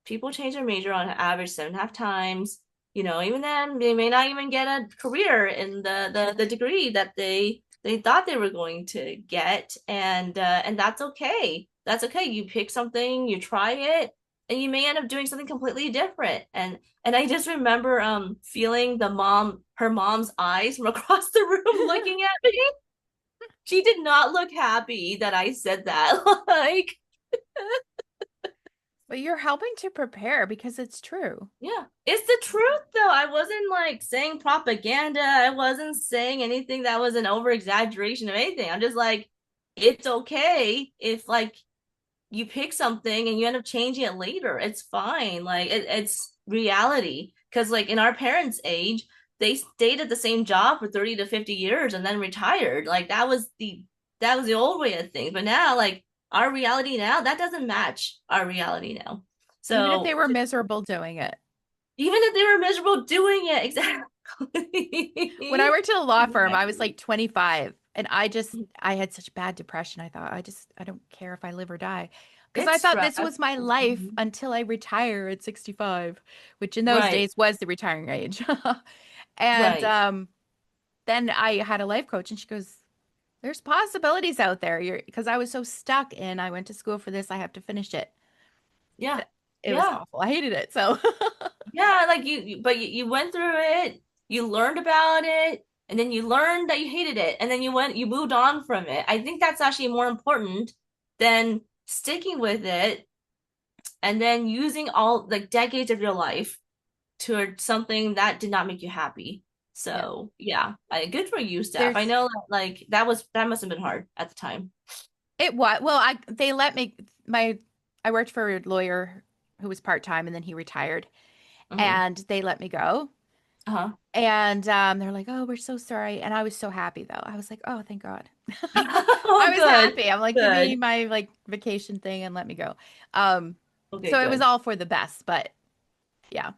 people change their major on average 7.5 times. Even then they may not even get a career in the degree that they thought they were going to get, and that's okay. That's okay. You pick something, you try it, and you may end up doing something completely different. And I just remember feeling her mom's eyes from across the room looking at me. She did not look happy that I said that. Like, But you're helping to prepare because it's true. yeah, it's the truth though. I wasn't like saying propaganda. I wasn't saying anything that was an over exaggeration of anything. I'm just like, it's okay if like you pick something and you end up changing it later. It's fine. Like it's reality. Because like in our parents' age, they stayed at the same job for 30 to 50 years and then retired. Like that was the old way of things. But now, like our reality now, that doesn't match our reality now. Even if they So were miserable doing it. even if they were miserable doing it, When I exactly. worked at a law firm, I was Exactly. like 25 and I had such bad depression. I thought, I don't care if I live or die. Because I It's thought this was my stressful. life Mhm. until I retire at 65, which in those Right, days was the retiring age. And right. then I had a life coach and she goes, there's possibilities out there. You're because I was so stuck in I went to school for this, I have to finish it. Yeah, It was yeah. awful. I hated it. So Yeah, like but you went through it, you learned about it, and then you learned that you hated it, and then you moved on from it. I think that's actually more important than sticking with it and then using all like decades of your life to something that did not make you happy. yeah, So yeah, good for you, Steph. I there's know that like that must have been hard at the time. it what well I they let me my I worked for a lawyer who was part-time and then he retired Hmm. and they let me go. Uh-huh. And they're like, "Oh, we're so sorry." And I was so happy though. I was like, "Oh, thank God." I Oh, was good. happy. I'm like, "Give me Good. my like vacation thing and let me go." Um, Okay, so it was good. all for the best, but yeah.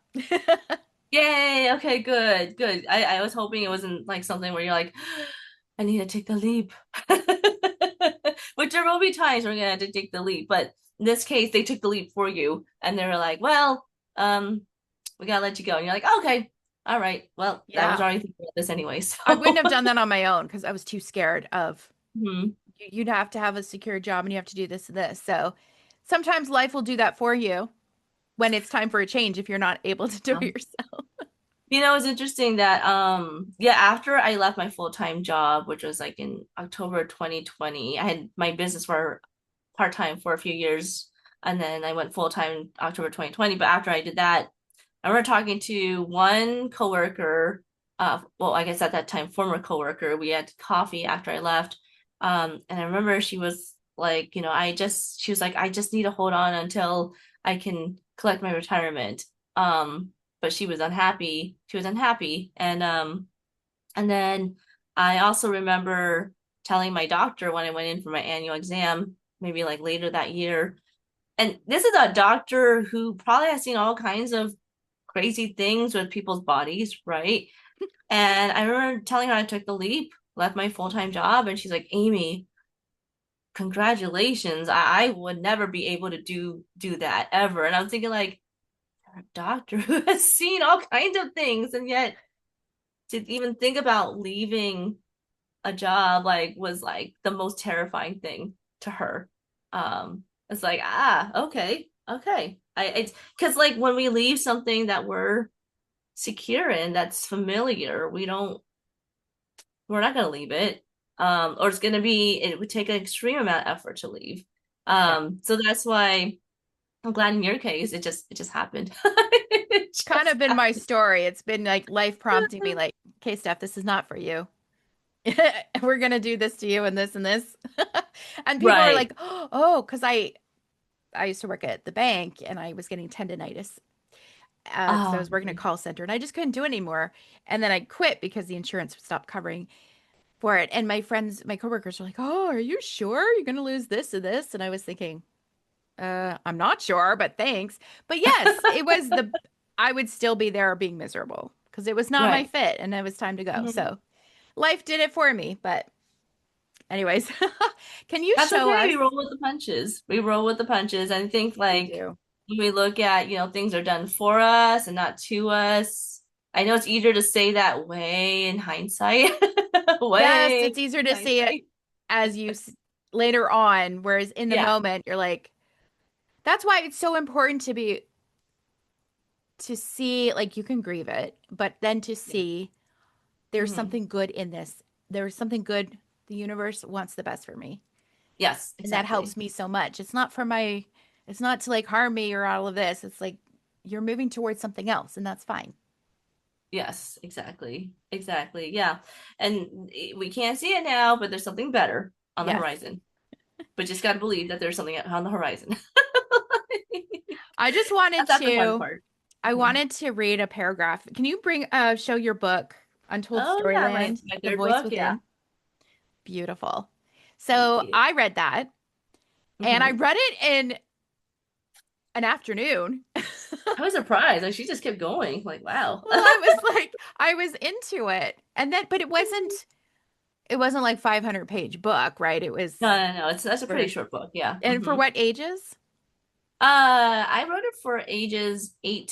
Yay. Okay, good. Good. I was hoping it wasn't like something where you're like, I need to take the leap. Which there will be times where you're gonna have to take the leap, but in this case, they took the leap for you, and they were like, "Well, we gotta let you go." And you're like, "Okay, all right. Well, I was Yeah. already thinking about this anyway, I wouldn't have so." done that on my own because I was too scared of Mhm. you'd have to have a secure job and you have to do this and this. So sometimes life will do that for you when it's time for a change if you're not able to do it yourself. It's interesting that yeah, after I left my full-time job, which was like in October 2020, I had my business for part-time for a few years and then I went full-time October 2020. But after I did that, I remember talking to one coworker, well, I guess at that time, former coworker. We had coffee after I left. And I remember she was like, she was like, I just need to hold on until I can collect my retirement. But she was unhappy. She was unhappy. And then I also remember telling my doctor when I went in for my annual exam, maybe like later that year. And this is a doctor who probably has seen all kinds of crazy things with people's bodies, right? And I remember telling her I took the leap, left my full-time job, and she's like, Amy, congratulations. I would never be able to do that ever. And I'm thinking like, you're a doctor who has seen all kinds of things, and yet to even think about leaving a job like was like the most terrifying thing to her. It's like, okay, okay. It's because like when we leave something that we're secure in, that's familiar, we're not gonna leave it. Or it would take an extreme amount of effort to leave. Yeah. So that's why I'm glad in your case it just happened. It Kind just of been my happened. story. It's been like life prompting me like, "Okay, Steph, this is not for you. We're gonna do this to you and this and this." And people are Right. like, "Oh, because I used to work at the bank and I was getting tendonitis because I Oh, was working a okay. call center and I just couldn't do it anymore. And then I quit because the insurance stopped covering for it. And my friends, my coworkers were like, "Oh, are you sure you're gonna lose this or this?" And I was thinking, I'm not sure, but thanks. But yes, it was the I would still be there being miserable because it was not my Right. fit and it was time to go. Mhm. So life did it for me. But anyways, can you That's show okay. us? We roll with the punches. We roll with the punches. And I think We like do. when we look at, things are done for us and not to us. I know it's easier to say that way in hindsight. Yes, Way it's easier in to see it hindsight. as later on, whereas in the Yeah. moment, you're like, that's why it's so important to see, like, you can grieve it, but then to Yeah. see there's Hmm. something good in this. There's something good. The universe wants the best for me. Yes, And that helps exactly. me so much. It's not to like harm me or all of this. It's like you're moving towards something else, and that's fine. Yes, exactly. Exactly. Yeah. And we can't see it now, but there's something better on the Yes. horizon. But just got to believe that there's something on the horizon. I just wanted That's the fun to, part. I Mhm. wanted to read a paragraph. Can you show your book, Untold Oh yeah, my Storyland, my The third Voice book. Yeah. Within? Beautiful. Thank So you. I read that and I Hmm. read it in an afternoon. I was surprised. Like she just kept going. Like, wow. Well, I was into it. And then, but it wasn't like 500-page book, right? It was No, no, no. That's a pretty for, short book. Yeah. and for what ages? I wrote it for ages 8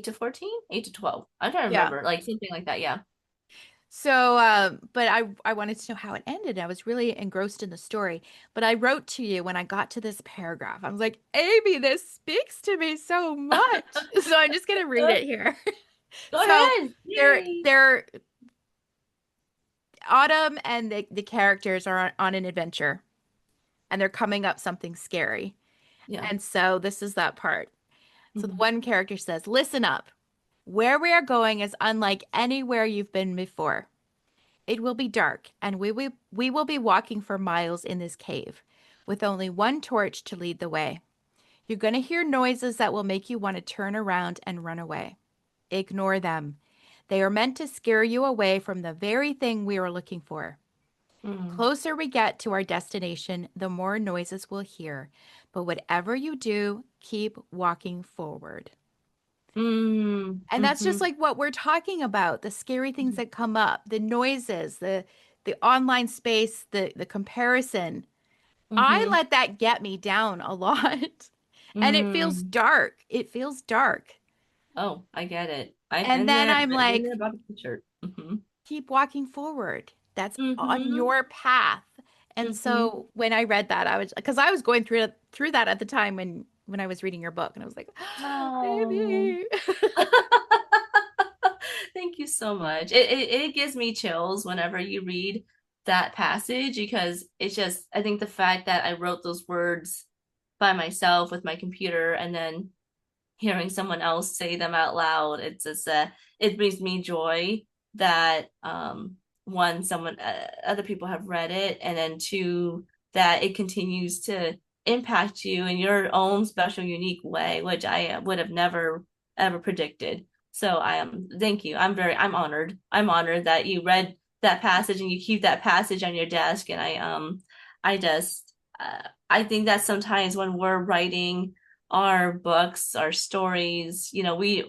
to 14, 8 to 12. I'm trying to Yeah. remember, like something like that. Yeah. So, but I wanted to know how it ended. I was really engrossed in the story. But I wrote to you when I got to this paragraph. I was like, Amy, this speaks to me so much. So I'm just gonna read Go it here. go So ahead. Yay. they're Autumn and the characters are on an adventure and they're coming up something scary. Yeah. And so this is that part. So the Hmm. one character says, listen up. Where we are going is unlike anywhere you've been before. It will be dark, and we will be walking for miles in this cave, with only one torch to lead the way. You're going to hear noises that will make you want to turn around and run away. Ignore them. They are meant to scare you away from the very thing we are looking for. The Mm. closer we get to our destination, the more noises we'll hear. But whatever you do, keep walking forward. Mm. And that's just Hmm. like what we're talking about, the scary things that come up, the noises, the online space, the comparison. I Hmm. let that get me down a lot. And it feels Mm. dark. It feels dark. Oh, I get it. I've And been then there. I'm I've been there like, about the picture. Hmm. keep walking forward. That's on Hmm. your path. And Hmm. so when I read that, I was because I was going through that at the time when I was reading your book, and I was like, Oh. baby. Thank you so much. It gives me chills whenever you read that passage because it's just, I think the fact that I wrote those words by myself with my computer and then hearing someone else say them out loud, it's just it brings me joy that one, someone other people have read it, and then two, that it continues to impact you in your own special unique way, which I would have never ever predicted. So I am, thank you. I'm honored. I'm honored that you read that passage and you keep that passage on your desk. And I just I think that sometimes when we're writing our books, our stories, we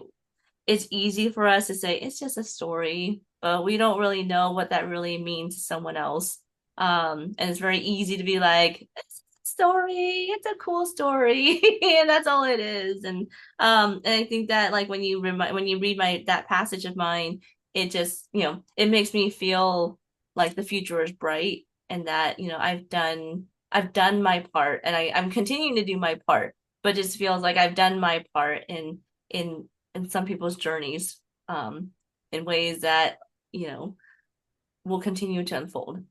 it's easy for us to say it's just a story, but we don't really know what that really means to someone else. And it's very easy to be like, it's a story, it's a cool story, and that's all it is. And I think that like when you read my that passage of mine, it just, it makes me feel like the future is bright and that, I've done my part and I'm continuing to do my part, but just feels like I've done my part in in some people's journeys, um, in ways that, you know, will continue to unfold.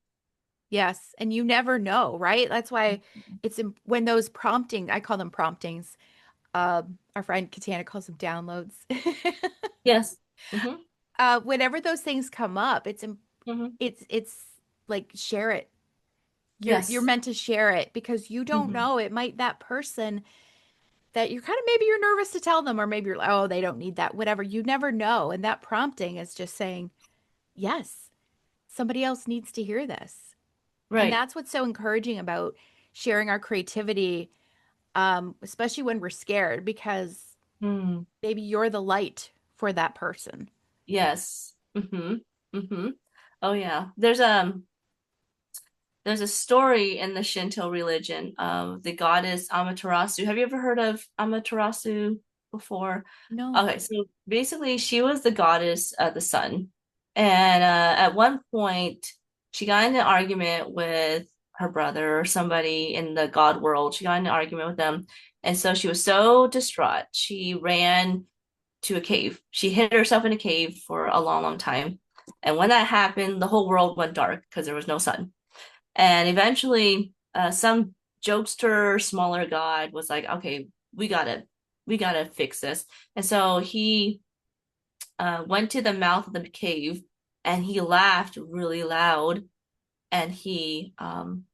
Yes, and you never know, right? That's why when those prompting, I call them promptings. Our friend Katana calls them downloads. Yes. Mm-hmm. Whenever those things come up, Mm-hmm. it's like share it. You're Yes. meant to share it because you don't Mm-hmm. know. It might that person that you're kind of maybe you're nervous to tell them, or maybe you're like, oh, they don't need that, whatever. You never know. And that prompting is just saying, yes, somebody else needs to hear this. And Right. that's what's so encouraging about sharing our creativity, especially when we're scared, because Mm. Maybe you're the light for that person. Yes. Mm-hmm. Oh yeah. There's a story in the Shinto religion of the goddess Amaterasu. Have you ever heard of Amaterasu before? No. Okay, so basically, she was the goddess of the sun. And at one point, she got in an argument with her brother or somebody in the god world. She got in an argument with them. And so she was so distraught, she ran to a cave. She hid herself in a cave for a long, long time. And when that happened, the whole world went dark because there was no sun. And eventually, some jokester, smaller god was like, "Okay, we gotta fix this." And so he went to the mouth of the cave, and he laughed really loud, and he ran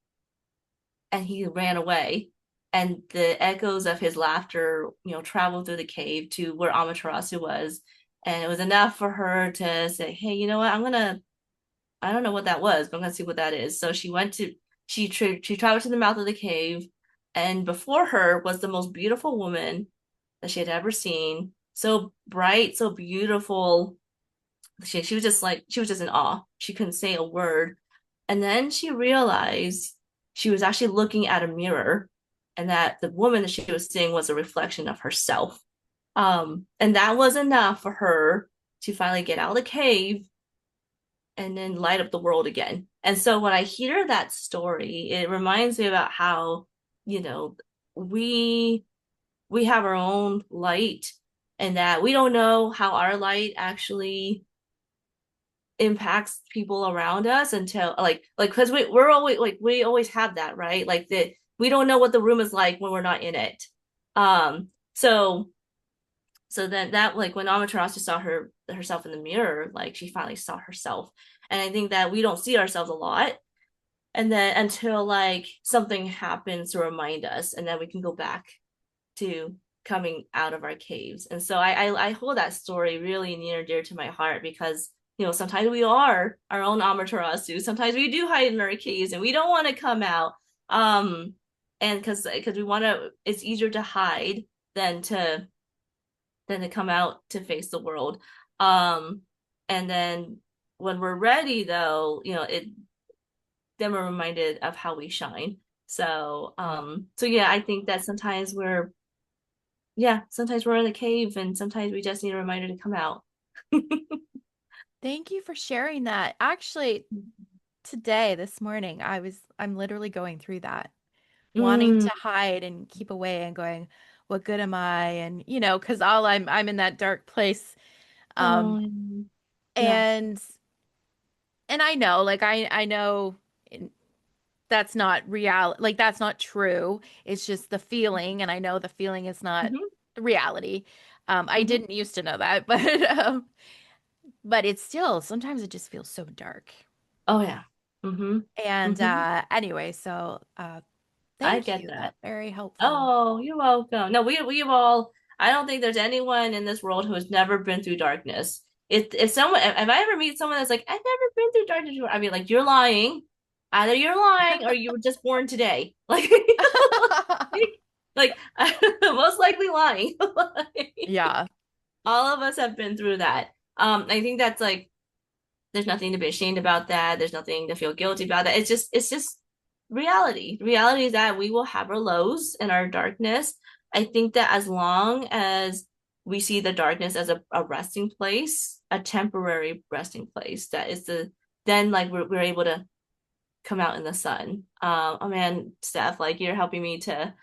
away. And the echoes of his laughter, traveled through the cave to where Amaterasu was, and it was enough for her to say, "Hey, you know what? I don't know what that was, but I'm gonna see what that is." So she traveled to the mouth of the cave, and before her was the most beautiful woman that she had ever seen. So bright, so beautiful. She was just like she was just in awe. She couldn't say a word. And then she realized she was actually looking at a mirror, and that the woman that she was seeing was a reflection of herself. And that was enough for her to finally get out of the cave and then light up the world again. And so when I hear that story, it reminds me about how, you know, we we have our own light, and that we don't know how our light actually impacts people around us until like because we're always like we always have that, right? Like that we don't know what the room is like when we're not in it. So then that like when Amaterasu saw herself in the mirror, like she finally saw herself. And I think that we don't see ourselves a lot. And then until like something happens to remind us, and then we can go back to coming out of our caves. And so I hold that story really near and dear to my heart because sometimes we are our own Amaterasu. Sometimes we do hide in our caves and we don't want to come out. And because we want to, it's easier to hide than to come out to face the world. Um, and then when we're ready, though, then we're reminded of how we shine. So yeah, I think that sometimes we're in the cave, and sometimes we just need a reminder to come out. Thank you for sharing that. Actually, today, this morning, I'm literally going through that, wanting Mm. to hide and keep away and going, what good am I? And because I'm in that dark place. Um, Oh, yeah. and I know, like I know that's not real, like that's not true. It's just the feeling, and I know the feeling is not Hmm. the reality. I Hmm. didn't used to know that, but it's still sometimes it just feels so dark. Oh, yeah. Hmm. And Hmm. anyway, so I thank get you. that. That's very helpful. Oh, you're welcome. No, we've all. I don't think there's anyone in this world who has never been through darkness. If I ever meet someone that's like, I've never been through darkness before, I mean, like, you're lying. Either you're lying or you were just born today. Like, like most likely lying. Like, Yeah. all of us have been through that. I think that's like there's nothing to be ashamed about that. There's nothing to feel guilty about that. It's just reality. Reality is that we will have our lows and our darkness. I think that as long as we see the darkness as a resting place, a temporary resting place, that is then like we're able to come out in the sun. Oh man, Steph, like you're helping me to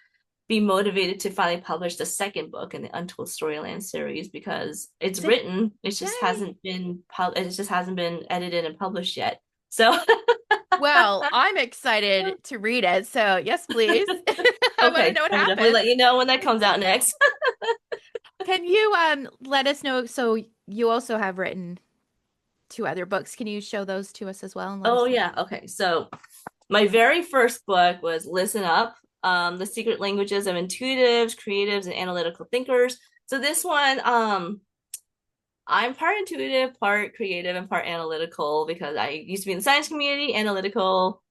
be motivated to finally publish the second book in the Untold Storyland series because it's Did, written, yay. it just hasn't been edited and published yet. So Well, I'm excited to read it. So, yes, please. I want to okay, know what I will definitely happens. let you know when that comes out next. Can you let us know? So, you also have written two other books. Can you show those to us as well and let Oh us know? yeah, okay. So my very first book was Listen Up, The Secret Languages of Intuitives, Creatives, and Analytical Thinkers. So this one, I'm part intuitive, part creative, and part analytical because I used to be in the science community, analytical,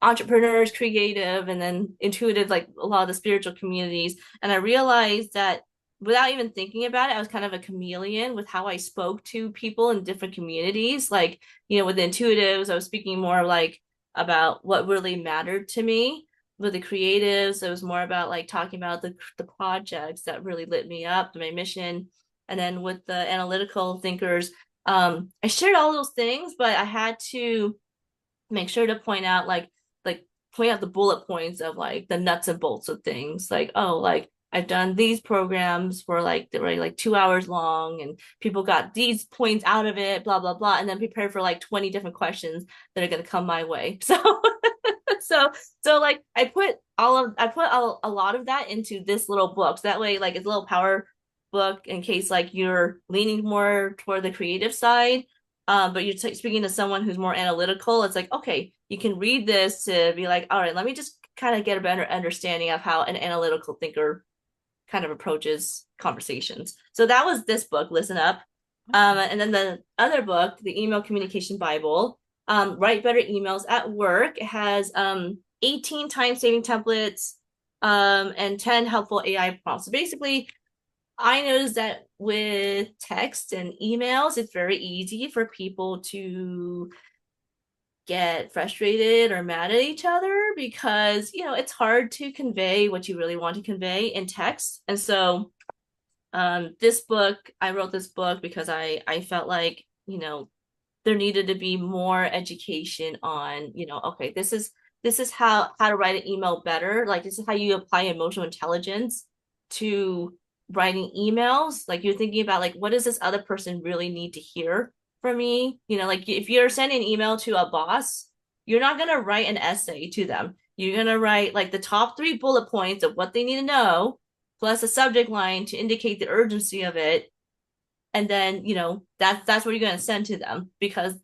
entrepreneurs, creative, and then intuitive, like a lot of the spiritual communities. And I realized that without even thinking about it, I was kind of a chameleon with how I spoke to people in different communities. Like, with the intuitives, I was speaking more like about what really mattered to me. With the creatives, it was more about like talking about the projects that really lit me up, my mission. And then with the analytical thinkers, I shared all those things, but I had to make sure to like point out the bullet points of like the nuts and bolts of things. Like, oh, like I've done these programs for like they're like 2 hours long and people got these points out of it, blah blah blah, and then prepare for like 20 different questions that are going to come my way. So so like I put a lot of that into this little book. So that way like it's a little power book in case like you're leaning more toward the creative side, but you're speaking to someone who's more analytical. It's like, okay, you can read this to be like, all right, let me just kind of get a better understanding of how an analytical thinker kind of approaches conversations. So that was this book, Listen Up. Awesome. And then the other book, the Email Communication Bible, Write Better Emails at Work. It has 18 time saving templates, and 10 helpful AI prompts. So basically, I noticed that with text and emails, it's very easy for people to get frustrated or mad at each other because, it's hard to convey what you really want to convey in text. And so, I wrote this book because I felt like, there needed to be more education on, okay, this is how to write an email better. Like this is how you apply emotional intelligence to writing emails. Like you're thinking about like what does this other person really need to hear from me? Like if you're sending an email to a boss, you're not gonna write an essay to them. You're gonna write like the top three bullet points of what they need to know, plus a subject line to indicate the urgency of it, and then that's what you're going to send to them because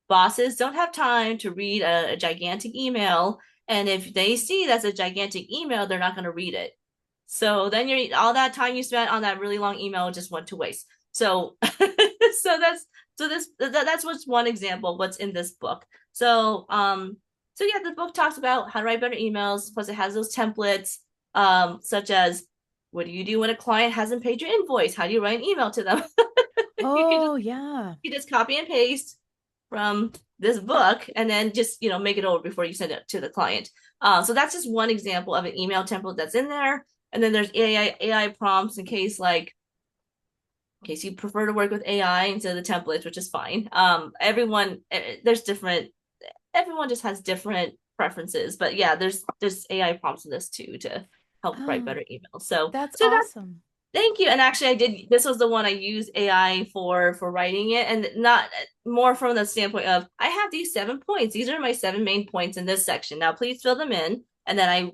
bosses don't have time to read a gigantic email, and if they see that's a gigantic email they're not going to read it, so then you're all that time you spent on that really long email just went to waste. So that's what's one example of what's in this book. So yeah, the book talks about how to write better emails, plus it has those templates, such as what do you do when a client hasn't paid your invoice? How do you write an email to them? you can just Oh, yeah. you just copy and paste from this book and then just make it over before you send it to the client. So that's just one example of an email template that's in there. And then there's AI prompts in case you prefer to work with AI instead of the templates, which is fine. Everyone just has different preferences, but yeah, there's AI prompts in this too to help write Oh, better emails. So that's so that's awesome. Thank you. And actually, I did. This was the one I used AI for writing it, and not more from the standpoint of I have these 7 points. These are my 7 main points in this section. Now, please fill them in. And then I,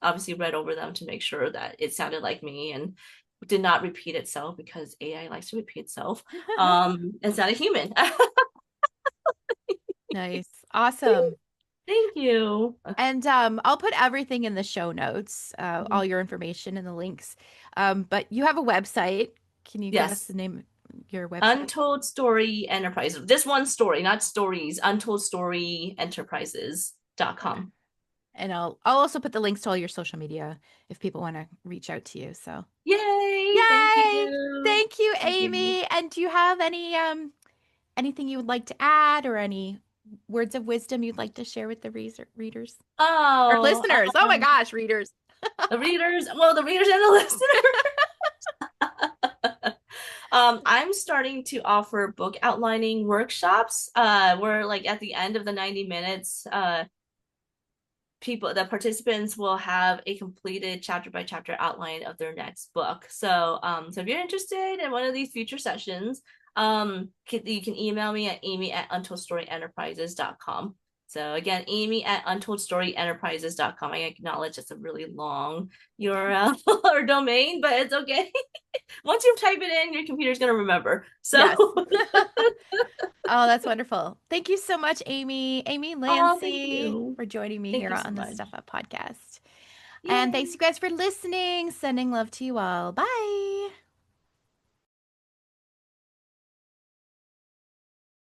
obviously read over them to make sure that it sounded like me and did not repeat itself because AI likes to repeat itself. It's not a human. Nice. Awesome. Thank you. And I'll put everything in the show notes, all your information and the links. But you have a website. Can you give us Yes. the name of your website? Untold Story Enterprises. This one story, not stories. Untold Story Okay. Enterprises.com. And I'll also put the links to all your social media if people want to reach out to you. So, Yay! Thank yay! you. Thank you, Thank you. Amy. And do you have anything you would like to add or any words of wisdom you'd like to share with the readers or Oh, listeners? Oh my gosh, readers. the readers. Well, the readers and the listeners. I'm starting to offer book outlining workshops. Where like at the end of the 90 minutes, the participants will have a completed chapter by chapter outline of their next book. So if you're interested in one of these future sessions, you can email me at amy@untoldstory.enterprises.com. So again, amy@untoldstory.enterprises.com. I acknowledge it's a really long URL or domain, but it's okay. Once you type it in, your computer's gonna remember. Yes. So Oh, that's wonderful. Thank you so much, Amy. Amy oh, thank Lanci, you. for joining me Thank here you so on the much. Stuff Up podcast. And thanks Yay. you guys for listening. Sending love to you all. Bye.